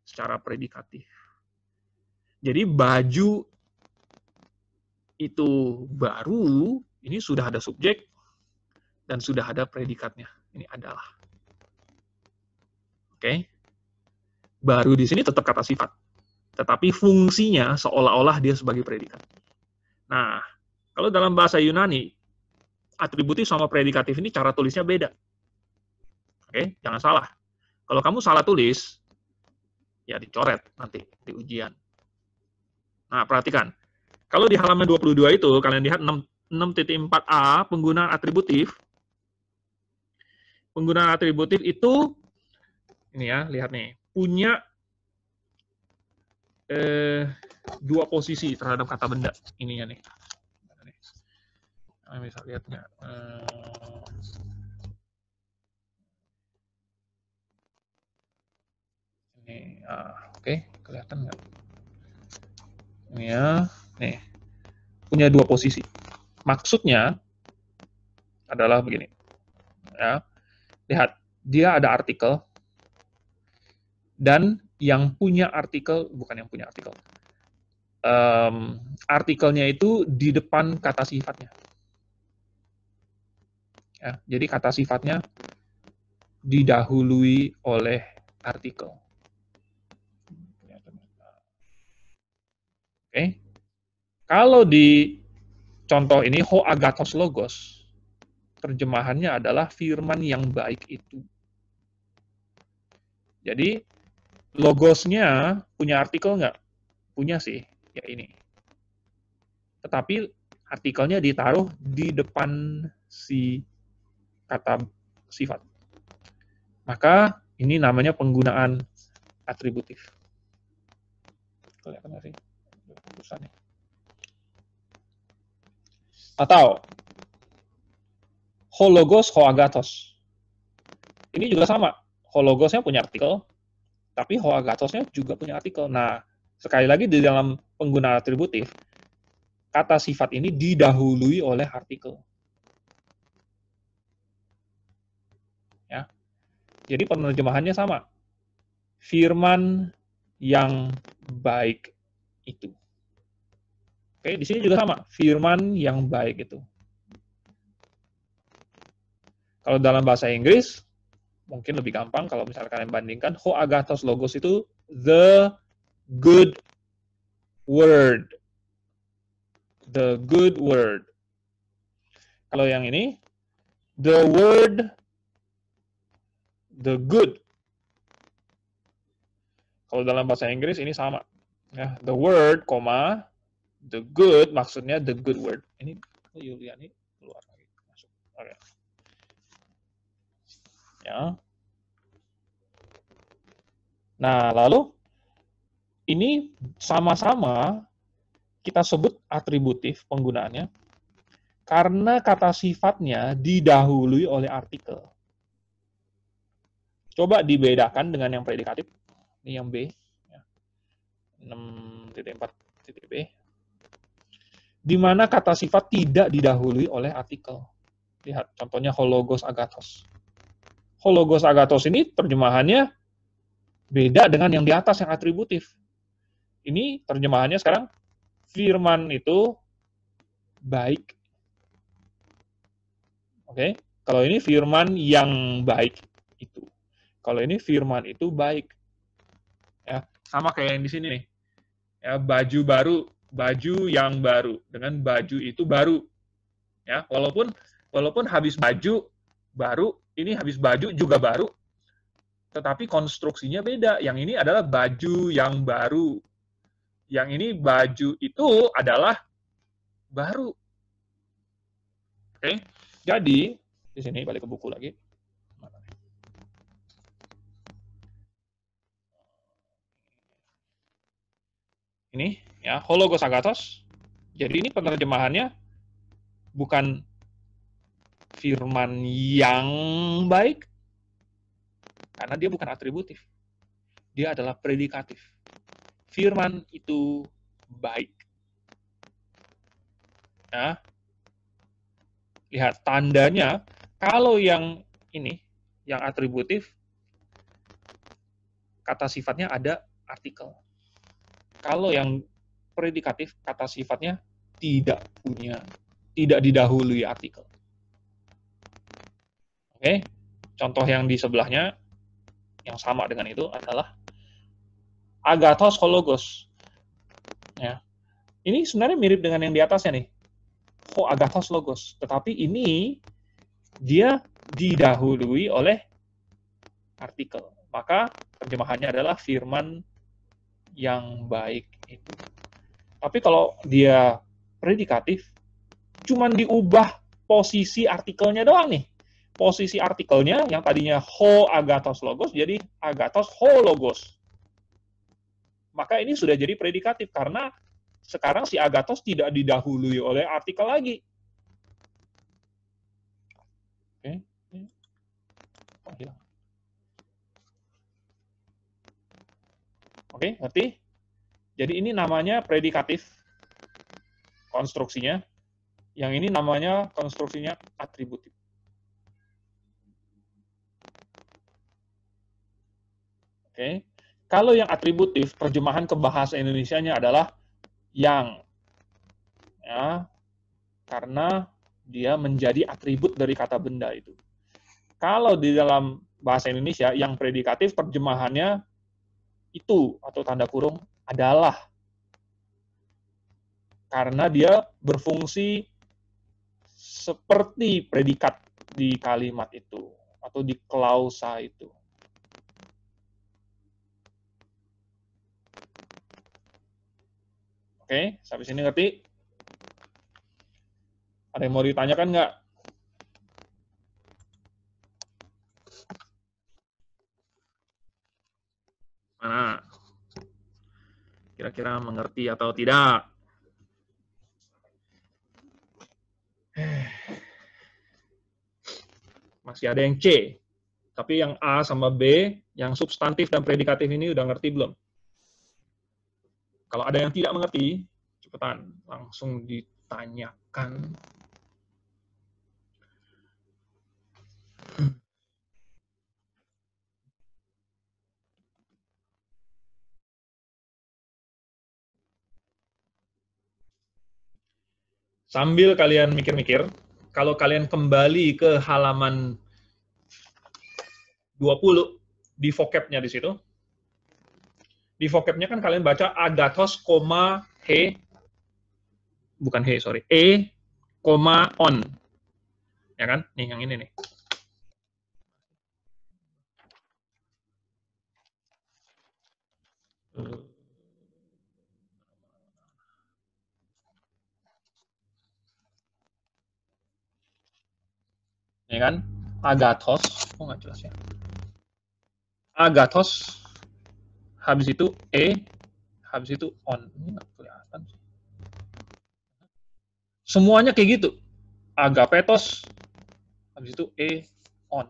secara predikatif. Jadi baju itu baru, ini sudah ada subjek dan sudah ada predikatnya. Ini adalah. Oke. Baru di sini tetap kata sifat. Tetapi fungsinya seolah-olah dia sebagai predikat. Nah, kalau dalam bahasa Yunani, atributif sama predikatif ini cara tulisnya beda. Oke, jangan salah. Kalau kamu salah tulis, ya dicoret nanti di ujian. Nah, perhatikan. Kalau di halaman 22 itu, kalian lihat 6.4a, penggunaan atributif. Penggunaan atributif itu, ini ya, lihat nih, punya dua posisi terhadap kata benda. Ininya nih. Bisa lihat nggak? Ini, oke, kelihatan nggak? Ini ya, nih, punya dua posisi. Maksudnya adalah begini, ya. Lihat, dia ada artikel, dan yang punya artikel, bukan yang punya artikel, artikelnya itu di depan kata sifatnya. Ya, jadi kata sifatnya didahului oleh artikel. Oke. Kalau di contoh ini, ho agathos logos, terjemahannya adalah firman yang baik itu. Jadi, logosnya punya artikel nggak? Punya sih, ya ini. Tetapi artikelnya ditaruh di depan si kata sifat. Maka ini namanya penggunaan atributif. Kelihatan nggak sih? Susah nih. Atau hologos, hoagathos. Ini juga sama. Hologosnya punya artikel, tapi hoagathosnya juga punya artikel. Nah, sekali lagi di dalam penggunaan atributif, kata sifat ini didahului oleh artikel. Ya. Jadi penerjemahannya sama. Firman yang baik itu. Oke, di sini juga sama. Firman yang baik itu. Kalau dalam bahasa Inggris, mungkin lebih gampang kalau misalnya kalian bandingkan, hoagathos logos itu the good word. The good word. Kalau yang ini, the word, the good. Kalau dalam bahasa Inggris ini sama. Ya, the word, the good, maksudnya the good word. Ini Yuliani keluar lagi. Masuk. Oke. Ya. Nah, lalu ini sama-sama kita sebut atributif penggunaannya karena kata sifatnya didahului oleh artikel. Coba dibedakan dengan yang predikatif. Ini yang B. 6.4.b. Di mana kata sifat tidak didahului oleh artikel. Lihat, contohnya hologos agathos. Hologos agathos ini terjemahannya beda dengan yang di atas, yang atributif. Ini terjemahannya sekarang, firman itu baik. Oke, kalau ini firman yang baik itu. Kalau ini firman itu baik. Ya, sama kayak yang di sini nih. Ya, baju baru, baju yang baru dengan baju itu baru. Ya, walaupun habis baju baru, ini habis baju juga baru. Tetapi konstruksinya beda. Yang ini adalah baju yang baru. Yang ini baju itu adalah baru. Oke. Jadi, di sini balik ke buku lagi. Ini ya, hologos agathos. Jadi ini penerjemahannya bukan firman yang baik karena dia bukan atributif. Dia adalah predikatif. Firman itu baik. Nah, lihat tandanya, kalau yang ini, yang atributif, kata sifatnya ada artikel. Kalau yang predikatif, kata sifatnya tidak didahului artikel. Oke, contoh yang di sebelahnya, yang sama dengan itu adalah agathos hologos. Ya. Ini sebenarnya mirip dengan yang di atasnya nih. Agathos logos. Tetapi ini dia didahului oleh artikel. Maka terjemahannya adalah firman yang baik itu. Tapi kalau dia predikatif, cuman diubah posisi artikelnya doang nih. Posisi artikelnya yang tadinya ho agathos logos jadi agathos ho logos. Maka ini sudah jadi predikatif karena sekarang si agathos tidak didahului oleh artikel lagi. Oke. Oke, ngerti? Jadi ini namanya predikatif konstruksinya. Yang ini namanya konstruksinya atributif. Oke. Kalau yang atributif, terjemahan ke bahasa Indonesianya adalah yang. Ya, karena dia menjadi atribut dari kata benda itu. Kalau di dalam bahasa Indonesia, yang predikatif terjemahannya itu, atau tanda kurung, adalah. Karena dia berfungsi seperti predikat di kalimat itu, atau di klausa itu. Oke, sampai sini ngerti? Ada yang mau ditanyakan nggak? Nah, Kira-kira mengerti atau tidak? Masih ada yang C. Tapi yang A sama B, yang substantif dan predikatif ini udah ngerti belum? Kalau ada yang tidak mengerti, cepetan, langsung ditanyakan. Sambil kalian mikir-mikir, kalau kalian kembali ke halaman 20, di vocab-nya di situ, di vocab-nya kan kalian baca agathos, he, bukan he, sorry, on. Ya kan? Nih, yang ini nih. Ya kan? Agathos, kok nggak jelas ya? Agathos, habis itu habis itu on. Ini nggak kelihatan sih. Semuanya kayak gitu. Agapetos, habis itu on.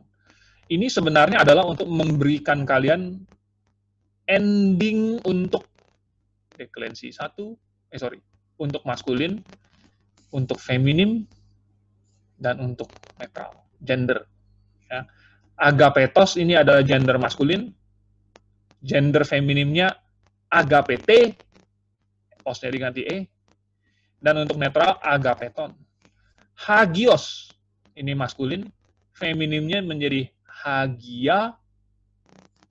Ini sebenarnya adalah untuk memberikan kalian ending untuk deklensi 1, untuk maskulin, untuk feminim, dan untuk netral, gender. Ya. Agapetos ini adalah gender maskulin, gender feminimnya agapete, osnya diganti dan untuk netral agapeton. Hagios ini maskulin, feminimnya menjadi hagia,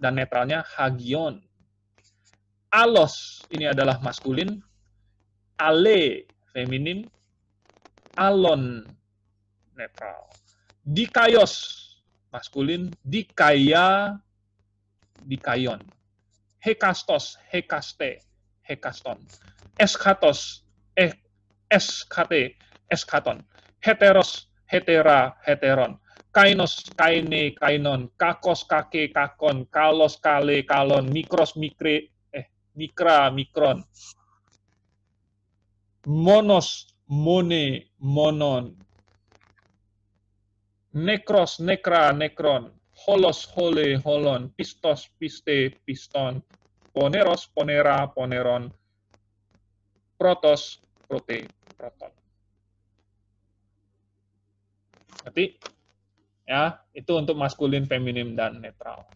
dan netralnya hagion. Alos ini adalah maskulin, ale feminim, alon netral. Dikaios maskulin, dikaya, dikayon. Hekastos, hekaste, hekaston. Eskatos, eskate, eskaton. Heteros, hetera, heteron. Kainos, kaine, kainon. Kakos, kake, kakon. Kalos, kale, kalon. Mikros, mikra, mikron. Monos, mone, monon. Nekros, nekra, nekron. Holos, hole, holon. Pistos, piste, piston. Poneros, ponera, poneron. Protos, prote, proton. Nanti ya, itu untuk maskulin, feminim, dan netral.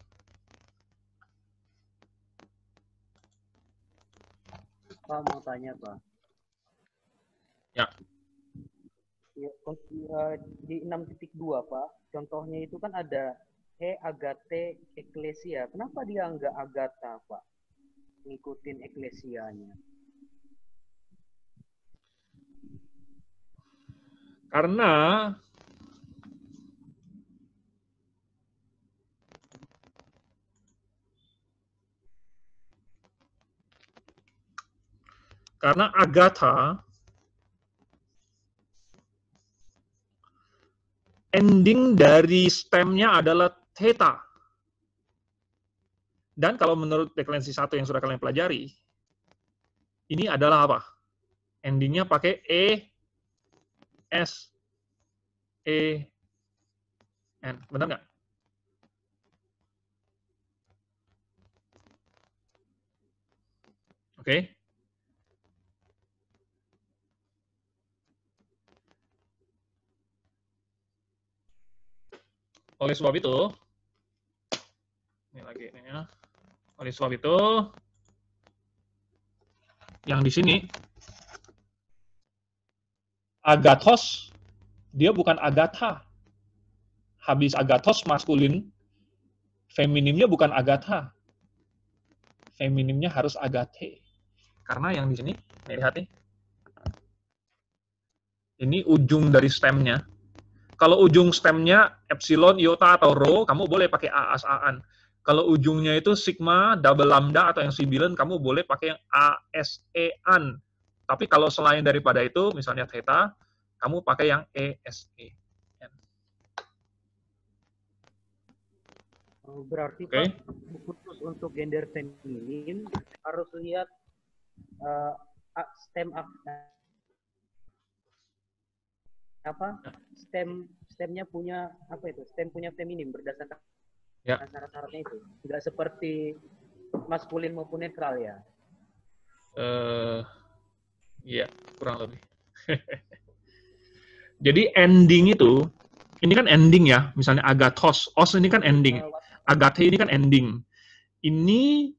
Pak mau tanya Pak. Ya. Ya, di 6.2 Pak, contohnya itu kan ada agate eklesia. Kenapa dia nggak agata Pak? Ngikutin eklesianya. Karena agatha ending dari stemnya adalah theta. Dan kalau menurut deklensi 1 yang sudah kalian pelajari, ini adalah apa? Endingnya pakai S, N. Benar nggak? Oke. Oleh sebab itu, ini lagi ini ya. Oleh sebab itu, yang di sini agathos dia bukan agatha. Habis agathos maskulin, feminimnya bukan agatha. Feminimnya harus agate. Karena yang di sini, lihat nih. Ini ujung dari stemnya. Kalau ujung stemnya epsilon, iota, atau rho, kamu boleh pakai AS-AN. Kalau ujungnya itu sigma, double lambda, atau yang sibilan, kamu boleh pakai yang ASE-an. Tapi kalau selain daripada itu, misalnya theta, kamu pakai yang ESE. Berarti Pak, khusus untuk gender feminin harus lihat stem stemnya punya apa itu? Stem punya feminim berdasarkan Ya. syarat-syaratnya itu. Tidak seperti maskulin maupun netral ya. Iya, kurang lebih. Jadi ending itu, ini kan ending ya, misalnya agathos, os ini kan ending, agathe ini kan ending. Ini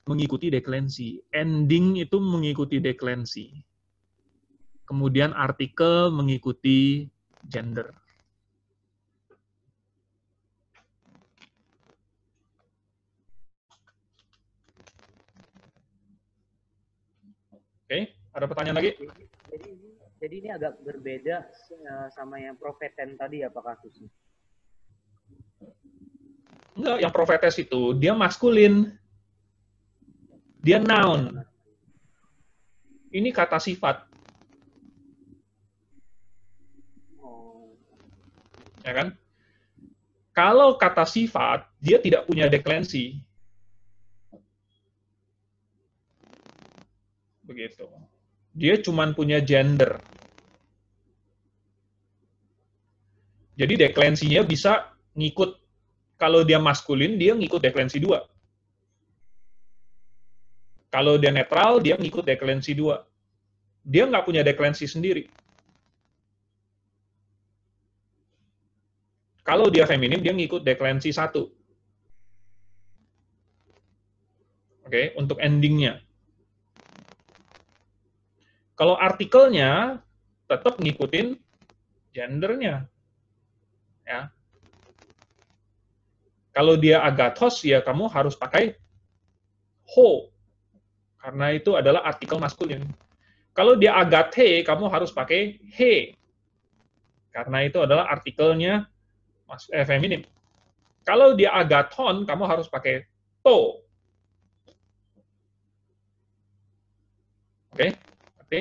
mengikuti deklensi. Ending itu mengikuti deklensi. Kemudian artikel mengikuti gender. Oke, ada pertanyaan lagi? Jadi ini agak berbeda sama yang profeten tadi ya Pak kasusnya. Enggak, yang profetes itu dia maskulin. Dia noun. Ini kata sifat. Ya kan? Kalau kata sifat, dia tidak punya deklensi. Begitu. Dia cuma punya gender. Jadi deklensinya bisa ngikut. Kalau dia maskulin, dia ngikut deklensi 2. Kalau dia netral, dia ngikut deklensi 2. Dia nggak punya deklensi sendiri. Kalau dia feminim, dia ngikut deklensi 1. Oke, untuk endingnya. Kalau artikelnya, tetap ngikutin gendernya. Ya. Kalau dia agathos, ya kamu harus pakai ho. Karena itu adalah artikel maskulin. Kalau dia agathe, kamu harus pakai he. Karena itu adalah artikelnya feminim. Kalau dia agathon, kamu harus pakai to. Oke? Oke.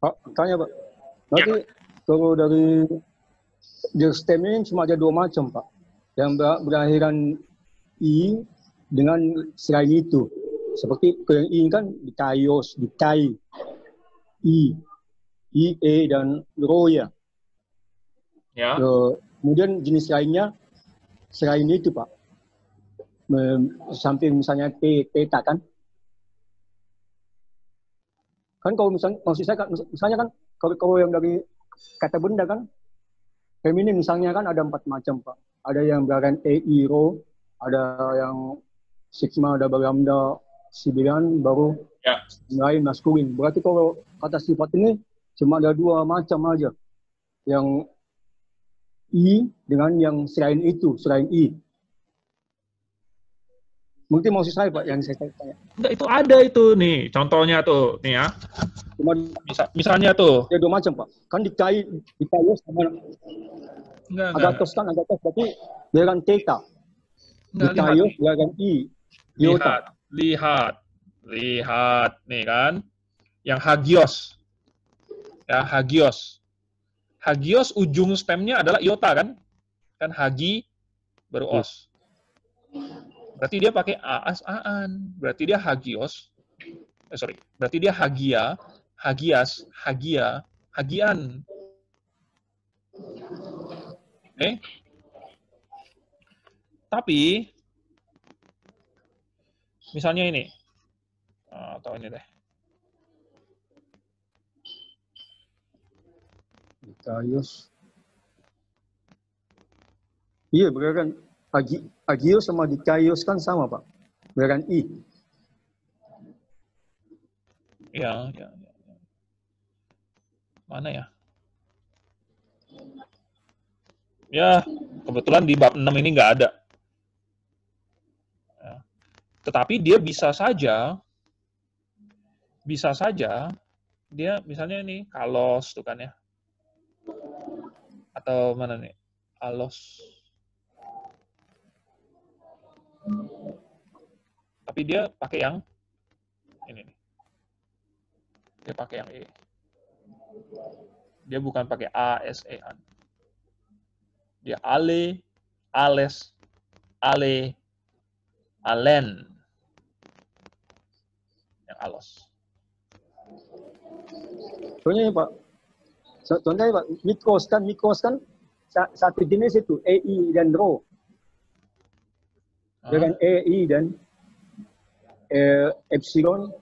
Pak, tanya Pak. Berarti kalau dari stem ini cuma ada 2 macam Pak. Yang berakhiran i dengan selain itu. Seperti yang i kan dikaios, dikai, i, e dan ro ya. Ya. Kemudian jenis lainnya selain itu Pak. Samping misalnya theta kan. Kan kalau misalnya, maksud saya misalnya kan kalau yang dari kata benda kan feminim misalnya kan ada 4 macam Pak. Ada yang berakhiran e, ro, ada yang sigma, ada lambda, sibilan, baru lain maskulin. Berarti kalau kata sifat ini cuma ada 2 macam aja. Yang i dengan yang selain itu, selain i. Mungkin maksud saya Pak yang saya tanya. Enggak, itu ada itu nih, contohnya tuh, nih ya. Cuma misalnya tuh. Ada 2 macam Pak. Kan dikai sama agathos kan agathos berarti beran theta. Dikaios beran i. Lihat nih kan. Yang hagios. Ya, hagios. Hagios ujung stemnya adalah iota kan? Kan hagi baru os. Berarti dia pakai aas-aan. Berarti dia hagios. Berarti dia hagia, hagias, hagia, hagian. Oke? Tapi misalnya ini. Atau ini deh. Dikaios. Iya, beran hagios sama dikaios kan sama Pak. Beran i. Ya. Mana ya? Ya, kebetulan di bab 6 ini nggak ada. Ya. Tetapi dia bisa saja dia misalnya ini kalos tuh kan ya. Atau mana nih? Alos. Tapi dia pakai yang ini nih. Dia pakai yang E. Dia bukan pakai A, S, E, an. Dia ale, ales, ale, alen. yang alos. Contohnya Pak, contohnya Pak, mikros kan satu jenis itu EI dan rho. Dengan EI dan epsilon,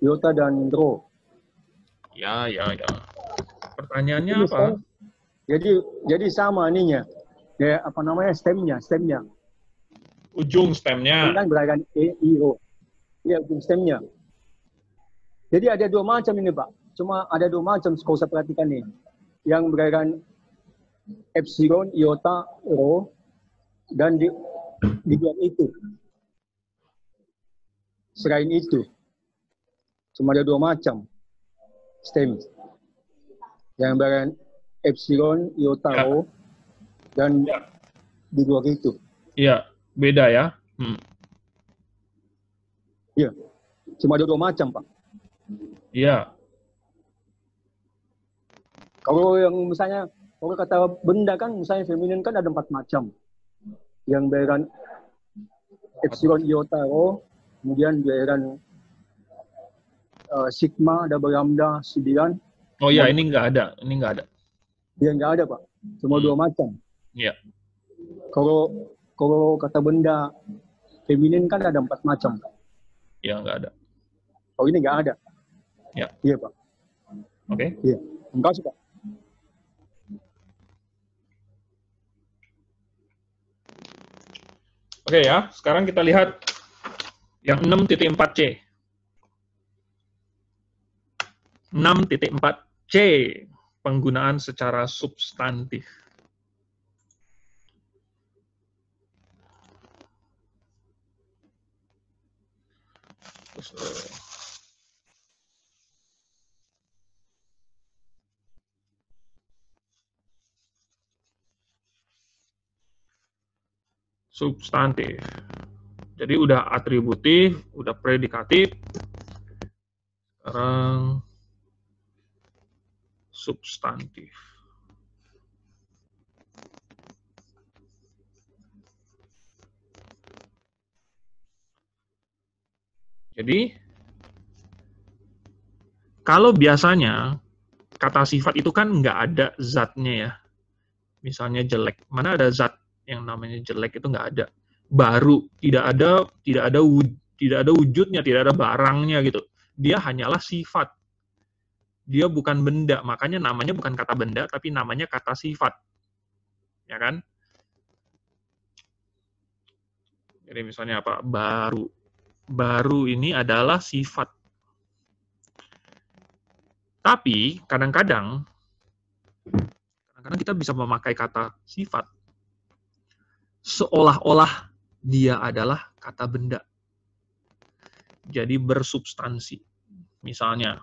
iota dan rho. Ya. Pertanyaannya Ini apa? kan, jadi sama ininya. Ya, apa namanya stemnya. Ujung stemnya. Kan berakan EI rho. Iya, ujung stemnya. Jadi ada dua macam ini Pak. Cuma ada dua macam kalau saya perhatikan nih. Yang berakan epsilon, iota, rho, dan di luar itu. Selain itu, cuma ada dua macam stem. Yang berakan epsilon, iota, rho, dan di luar itu. Iya, beda ya. Iya, cuma ada dua macam Pak. Iya. Kalau yang misalnya, kalau kata benda kan, misalnya feminin kan ada 4 macam. Yang berakan epsilon, iota, rho, kemudian berakan sigma, double lambda, 9. Oh iya, ini nggak ada. Dia nggak ada Pak, cuma dua macam. Iya. Kalau kata benda feminin kan ada 4 macam. Iya, nggak ada. Oh ini nggak ada. Ya. Iya Pak. Oke. Iya. Terima kasih Pak. Oke ya, sekarang kita lihat yang 6.4c. 6.4c, penggunaan secara substantif. Substantif. Jadi udah atributif, udah predikatif. Sekarang substantif. Jadi kalau biasanya kata sifat itu kan nggak ada zatnya ya. Misalnya jelek. Mana ada zat yang namanya jelek, itu nggak ada. Baru, tidak ada wujudnya, tidak ada barangnya gitu. Dia hanyalah sifat. Dia bukan benda, makanya namanya bukan kata benda, tapi namanya kata sifat. Ya kan? Jadi misalnya apa? Baru. Baru ini adalah sifat. Tapi kadang-kadang kita bisa memakai kata sifat seolah-olah dia adalah kata benda. Jadi bersubstansi. Misalnya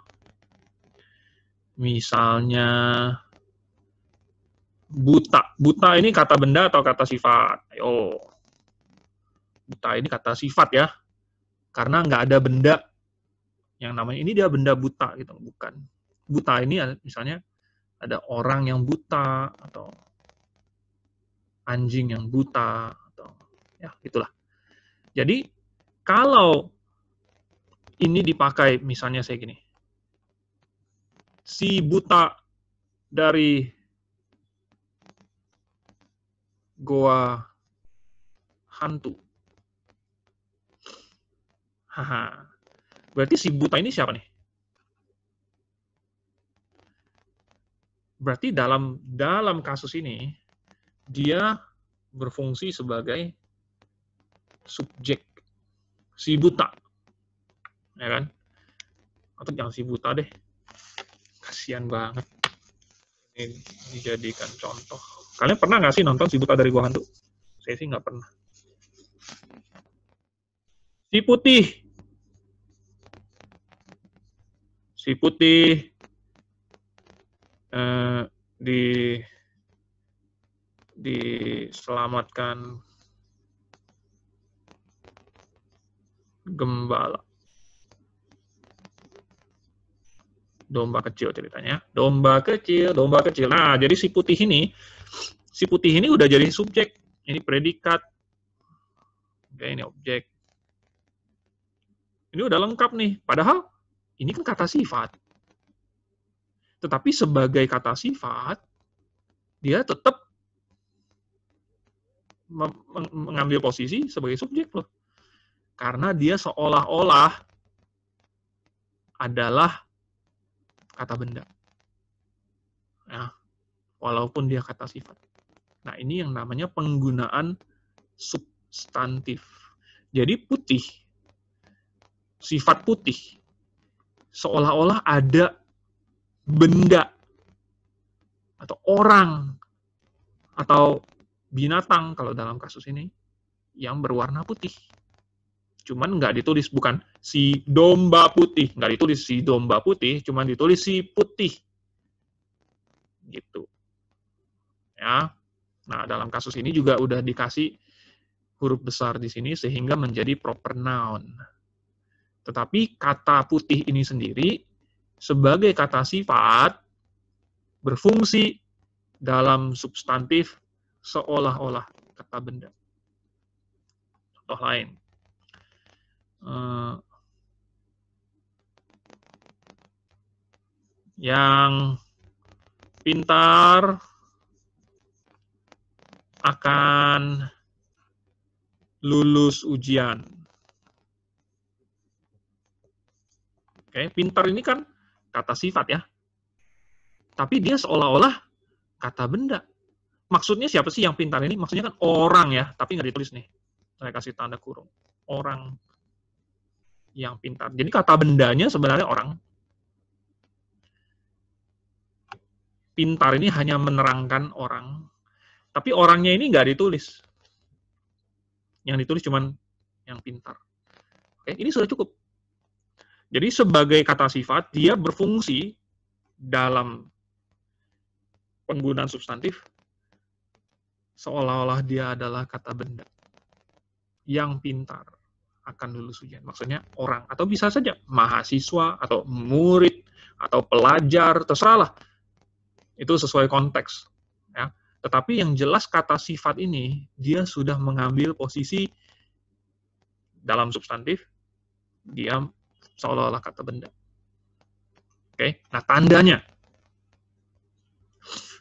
buta. Buta ini kata benda atau kata sifat? Ayo. Buta ini kata sifat ya. Karena nggak ada benda yang namanya ini dia benda buta gitu, bukan. Buta ini misalnya ada orang yang buta atau anjing yang buta atau ya itulah. Jadi kalau ini dipakai misalnya saya gini. Si buta dari goa hantu. Haha. Berarti si buta ini siapa nih? Berarti dalam kasus ini dia berfungsi sebagai subjek si buta, ya kan? Atau jangan si buta deh, kasihan banget. Ini dijadikan contoh. Kalian pernah nggak sih nonton si buta dari gua hantu? Saya sih nggak pernah. Si putih diselamatkan gembala. Domba kecil ceritanya. Domba kecil. Nah, jadi si putih ini udah jadi subjek. Ini predikat. Oke, ini objek. Ini udah lengkap nih. Padahal ini kan kata sifat. Tetapi sebagai kata sifat, dia tetap mengambil posisi sebagai subjek loh. Karena dia seolah-olah adalah kata benda. Ya, walaupun dia kata sifat. Nah, ini yang namanya penggunaan substantif. Jadi putih, sifat putih, seolah-olah ada benda, atau orang, atau binatang, kalau dalam kasus ini, yang berwarna putih. Cuman nggak ditulis, bukan si domba putih, nggak ditulis si domba putih, cuman ditulis si putih. Gitu. Ya. Nah, dalam kasus ini juga udah dikasih huruf besar di sini sehingga menjadi proper noun. Tetapi kata putih ini sendiri sebagai kata sifat berfungsi dalam substantif seolah-olah kata benda. Contoh lain. Yang pintar akan lulus ujian. Oke, pintar ini kan kata sifat ya. Tapi dia seolah-olah kata benda. Maksudnya siapa sih yang pintar ini? Maksudnya kan orang ya, tapi nggak ditulis nih. Saya kasih tanda kurung. Orang yang pintar. Jadi kata bendanya sebenarnya orang. Pintar ini hanya menerangkan orang. Tapi orangnya ini nggak ditulis. Yang ditulis cuman yang pintar. Oke, ini sudah cukup. Jadi sebagai kata sifat, dia berfungsi dalam penggunaan substantif seolah-olah dia adalah kata benda. Yang pintar akan lulus ujian. Maksudnya orang. Atau bisa saja mahasiswa, atau murid, atau pelajar, terserahlah. Itu sesuai konteks. Ya. Tetapi yang jelas kata sifat ini, dia sudah mengambil posisi dalam substantif, dia seolah-olah kata benda. Oke, nah tandanya.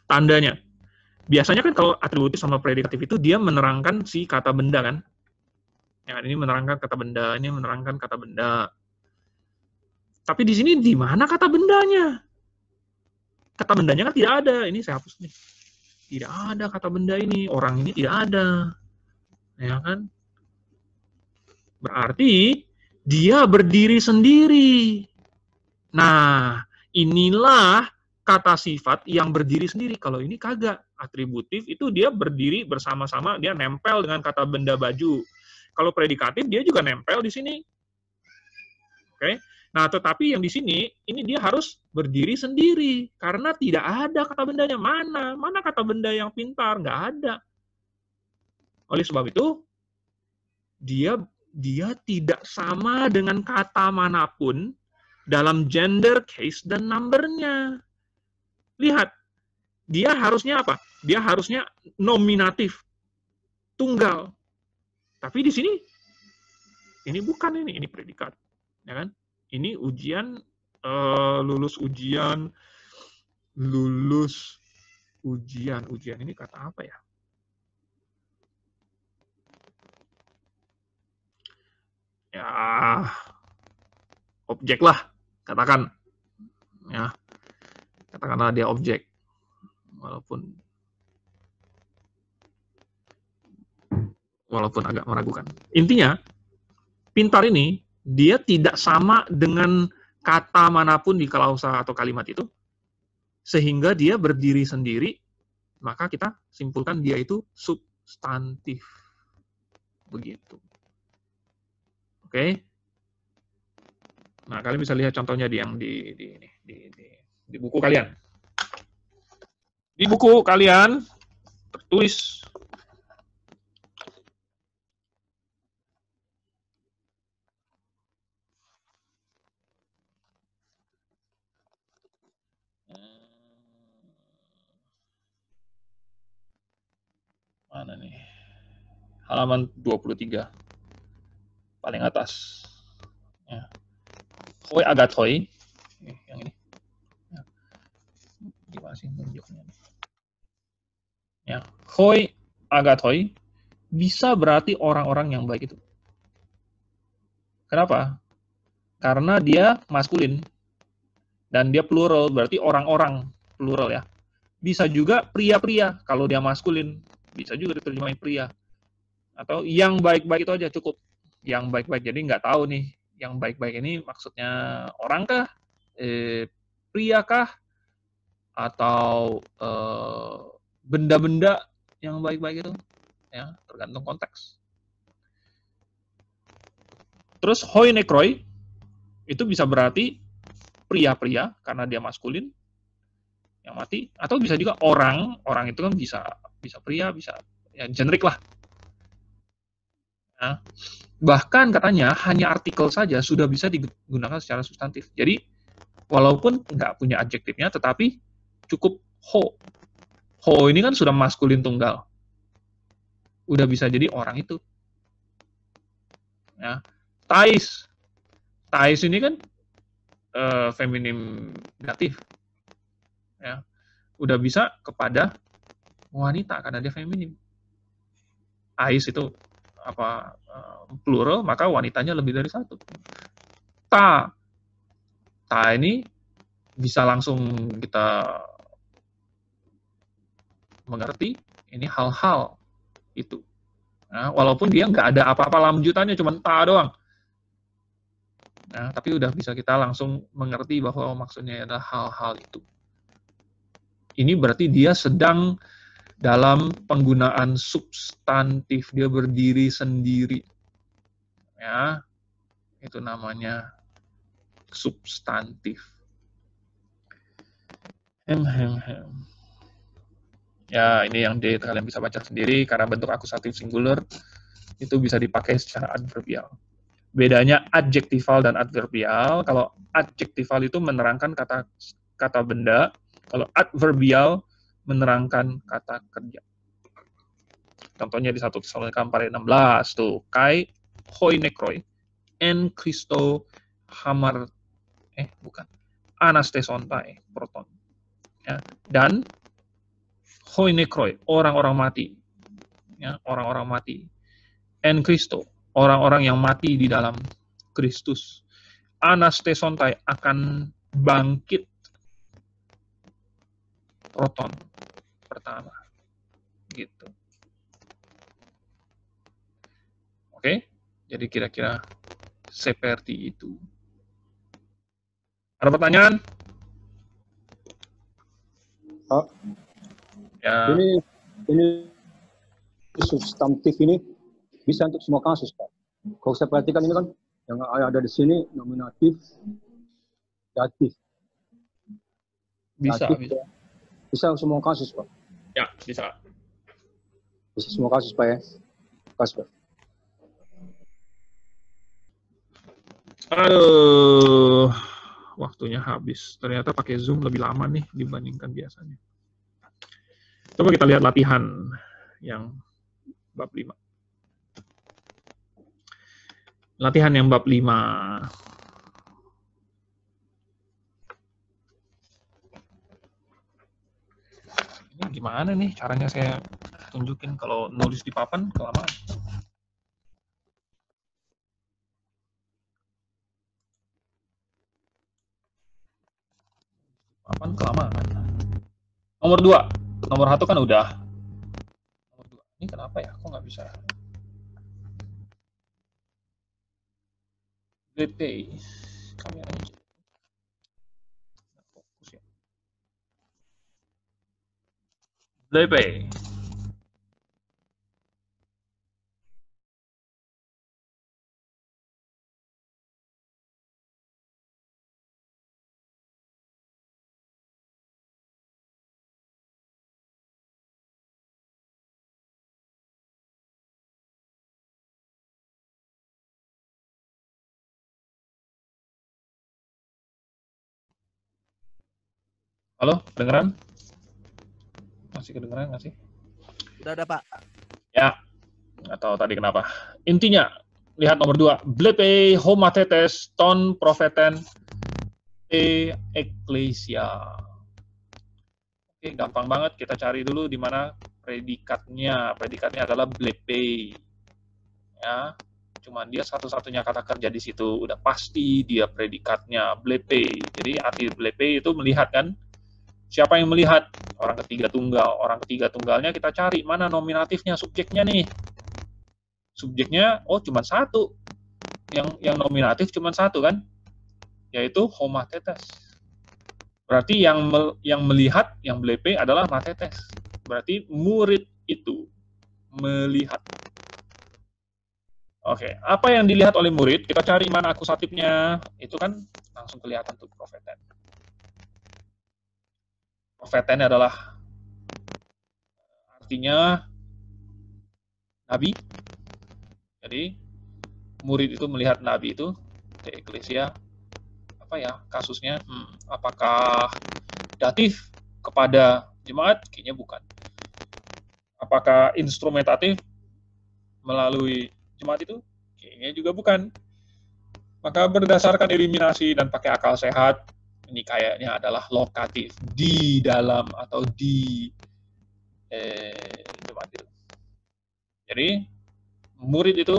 Tandanya. Biasanya kan kalau atributif sama predikatif itu dia menerangkan si kata benda kan. Ya, ini menerangkan kata benda, ini menerangkan kata benda. Tapi di sini di mana kata bendanya? Kata bendanya kan tidak ada. Ini saya hapus nih. Tidak ada kata benda ini, orang ini tidak ada. Ya kan? Berarti dia berdiri sendiri. Nah, inilah kata sifat yang berdiri sendiri. Kalau ini kagak. Atributif itu dia berdiri bersama-sama, dia nempel dengan kata benda baju. Kalau predikatif dia juga nempel di sini. Oke. Nah, tetapi yang di sini, ini dia harus berdiri sendiri. Karena tidak ada kata bendanya. Mana kata benda yang pintar? Nggak ada. Oleh sebab itu, dia tidak sama dengan kata manapun dalam gender, case, dan numbernya. Lihat, dia harusnya apa? Dia harusnya nominatif, tunggal. Tapi di sini, ini bukan ini predikat. Ya kan? Ini ujian, lulus ujian. Ujian ini kata apa ya? Ya, objek lah, katakan. Ya, katakanlah dia objek. Walaupun agak meragukan. Intinya, pintar ini, dia tidak sama dengan kata manapun di klausa atau kalimat itu, sehingga dia berdiri sendiri, maka kita simpulkan dia itu substantif. Begitu. Oke? Nah, kalian bisa lihat contohnya di buku kalian. Di buku kalian tertulis mana nih? Halaman 23. Paling atas. Ya. hoi agathoi. Yang ini. Ya. Gimana sih tunjuknya? Ya, hoi agathoi bisa berarti orang-orang yang baik itu. Kenapa? Karena dia maskulin dan dia plural, berarti orang-orang plural ya. Bisa juga pria-pria kalau dia maskulin, bisa juga diterjemahin pria. Atau yang baik-baik itu aja cukup. Yang baik-baik, jadi nggak tahu nih, yang baik-baik ini maksudnya orang kah, pria kah, atau benda-benda yang baik-baik itu, ya tergantung konteks. Terus hoi nekroi itu bisa berarti pria-pria karena dia maskulin yang mati, atau bisa juga orang itu kan bisa pria, bisa ya generik lah. Nah, bahkan katanya hanya artikel saja sudah bisa digunakan secara substantif. Jadi walaupun nggak punya adjektifnya, tetapi cukup ho. Ho ini kan sudah maskulin tunggal, udah bisa jadi orang itu. Ya, tais ini kan feminim datif, ya udah bisa kepada wanita karena dia feminim. Ais itu apa plural, maka wanitanya lebih dari satu. Ta ini bisa langsung kita mengerti ini hal-hal itu. Nah, walaupun dia nggak ada apa-apa lanjutannya, cuma ta doang. Nah, tapi udah bisa kita langsung mengerti bahwa maksudnya adalah hal-hal itu. Ini berarti dia sedang dalam penggunaan substantif, dia berdiri sendiri. Ya, itu namanya substantif. Ya, ini yang D kalian bisa baca sendiri, karena bentuk akusatif singular itu bisa dipakai secara adverbial. Bedanya adjektival dan adverbial, kalau adjektival itu menerangkan kata benda, kalau adverbial menerangkan kata kerja. Contohnya di 1 Tesalonika 4:16 tuh, kai hoi nekroi en Christo hamar anastesontai proton. Ya, dan hoi nekroi, orang-orang mati. Ya, orang-orang mati. En Christo, orang-orang yang mati di dalam Kristus. Anastesontai, akan bangkit. Proton pertama. Gitu. Oke? Jadi kira-kira seperti itu. Ada pertanyaan? Pak, Ya. ini substantif ini bisa untuk semua kasus, Pak. Kalau saya perhatikan ini kan yang ada di sini nominatif, datif. Bisa, datif, bisa. Bisa semua kasus, Pak. Ya, bisa. Bisa semua kasus, Pak ya. Kasus, Pak. Aduh, waktunya habis. Ternyata pakai Zoom lebih lama nih dibandingkan biasanya. Coba kita lihat latihan yang bab 5. Latihan yang bab 5. Ini gimana nih caranya saya tunjukin kalau nulis di papan kelamaan. Papan kelamaan. Nomor 2. Nomor 1 kan udah. Nomor 2. Ini kenapa ya? Kok nggak bisa? Gede. Kameranya fokus ya. Lepe. Halo, kedengeran? Masih kedengeran nggak sih? Udah ada, Pak. Ya, nggak tahu tadi kenapa. Intinya, lihat nomor 2. Blepe homatetes ton profeten ecclesia. Oke, gampang banget. Kita cari dulu di mana predikatnya. Predikatnya adalah blepe. Ya, cuman dia satu-satunya kata kerja di situ. Udah pasti dia predikatnya blepe. Jadi arti blepe itu melihat kan? Siapa yang melihat? Orang ketiga tunggal. Orang ketiga tunggalnya kita cari mana nominatifnya, subjeknya nih. Subjeknya, oh cuma satu. Yang nominatif cuma satu kan? Yaitu homatetes. Berarti yang melihat, yang blepe adalah matetes. Berarti murid itu melihat. Oke, apa yang dilihat oleh murid? Kita cari mana akusatifnya. Itu kan langsung kelihatan tuh profeten. Profeten adalah artinya nabi. Jadi murid itu melihat nabi itu di eklesia. Apa ya kasusnya? Apakah datif kepada jemaat? Kayaknya bukan. Apakah instrumentatif melalui jemaat itu? Kayaknya juga bukan. Maka berdasarkan eliminasi dan pakai akal sehat, ini kayaknya adalah lokatif, di dalam atau di jemaat itu. Jadi, murid itu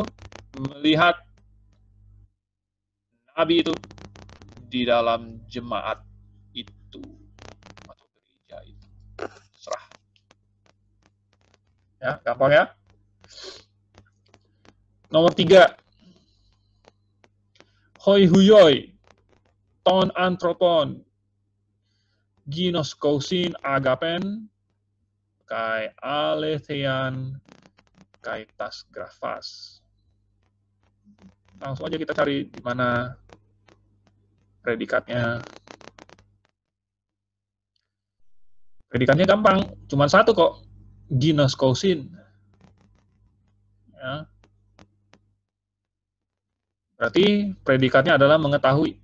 melihat nabi itu di dalam jemaat itu, atau gereja itu. Serah. Ya, gampang ya. Nomor 3. Hoi huyoi, ton anthropon, ginoskousin agapen, kai alethean, kai tas grafas. Langsung aja kita cari di mana predikatnya. Predikatnya gampang, cuma satu kok, ginoskousin. Ya. Berarti predikatnya adalah mengetahui.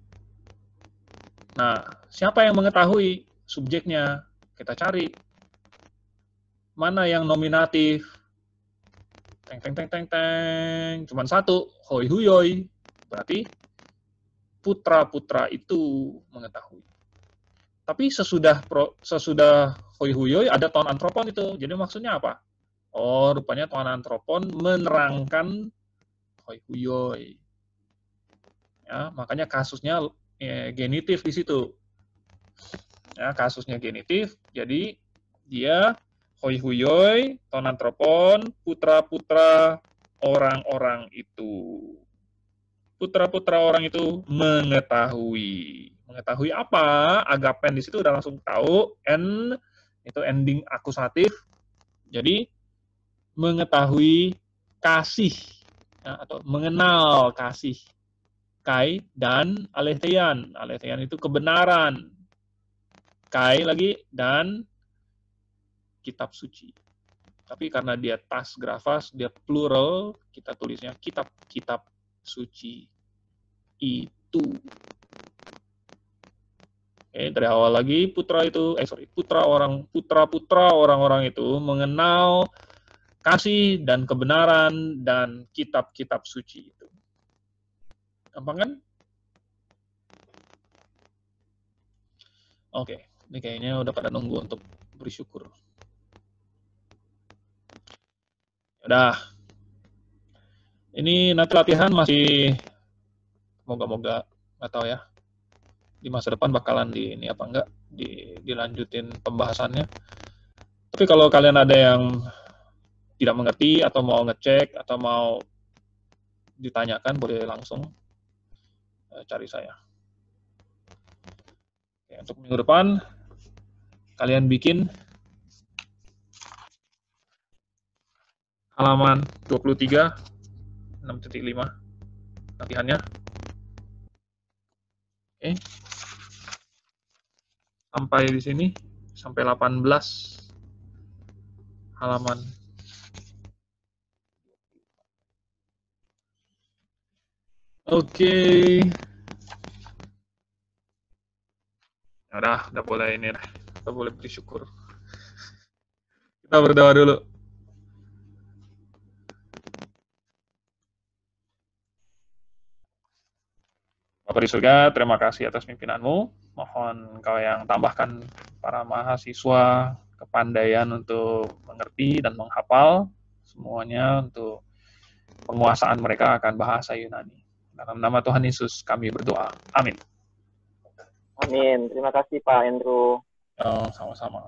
Nah, siapa yang mengetahui? Subjeknya. Kita cari. Mana yang nominatif? Teng, teng, teng, teng, teng. Cuman satu. Hoi huyoi. Berarti putra-putra itu mengetahui. Tapi sesudah hoi huyoi ada ton antropon itu. Jadi maksudnya apa? Oh, rupanya ton antropon menerangkan hoi huyoi. Ya, makanya kasusnya genitif di situ. Ya, kasusnya genitif, jadi dia hoi huyoi, ton antropon, putra-putra orang-orang itu. Putra-putra orang itu mengetahui. Mengetahui apa? Agapen di situ udah langsung tahu. N itu ending akusatif. Jadi mengetahui kasih ya, atau mengenal kasih. Kai dan alethean. Alethean itu kebenaran. Kai lagi dan kitab suci. Tapi karena dia tas grafas, dia plural, kita tulisnya kitab-kitab suci itu. Oke, dari awal lagi putra-putra orang-orang itu mengenal kasih dan kebenaran dan kitab-kitab suci itu. Gampang kan? Oke, ini kayaknya udah pada nunggu untuk bersyukur. Udah. Ini nanti latihan masih moga-moga nggak tahu ya. Di masa depan bakalan ini apa enggak dilanjutin pembahasannya. Tapi kalau kalian ada yang tidak mengerti atau mau ngecek atau mau ditanyakan boleh langsung cari saya. Oke, untuk minggu depan kalian bikin halaman 23 6.5 latihannya. Oke. Sampai di sini sampai 18 halaman. Oke. Udah boleh ini dah. Kita boleh bersyukur. Kita berdoa dulu. Bapak di surga, terima kasih atas pimpinanmu. Mohon kau yang tambahkan para mahasiswa kepandaian untuk mengerti dan menghafal semuanya untuk penguasaan mereka akan bahasa Yunani. Dalam nama Tuhan Yesus kami berdoa. Amin. Amin. Terima kasih Pak Andrew. Sama-sama.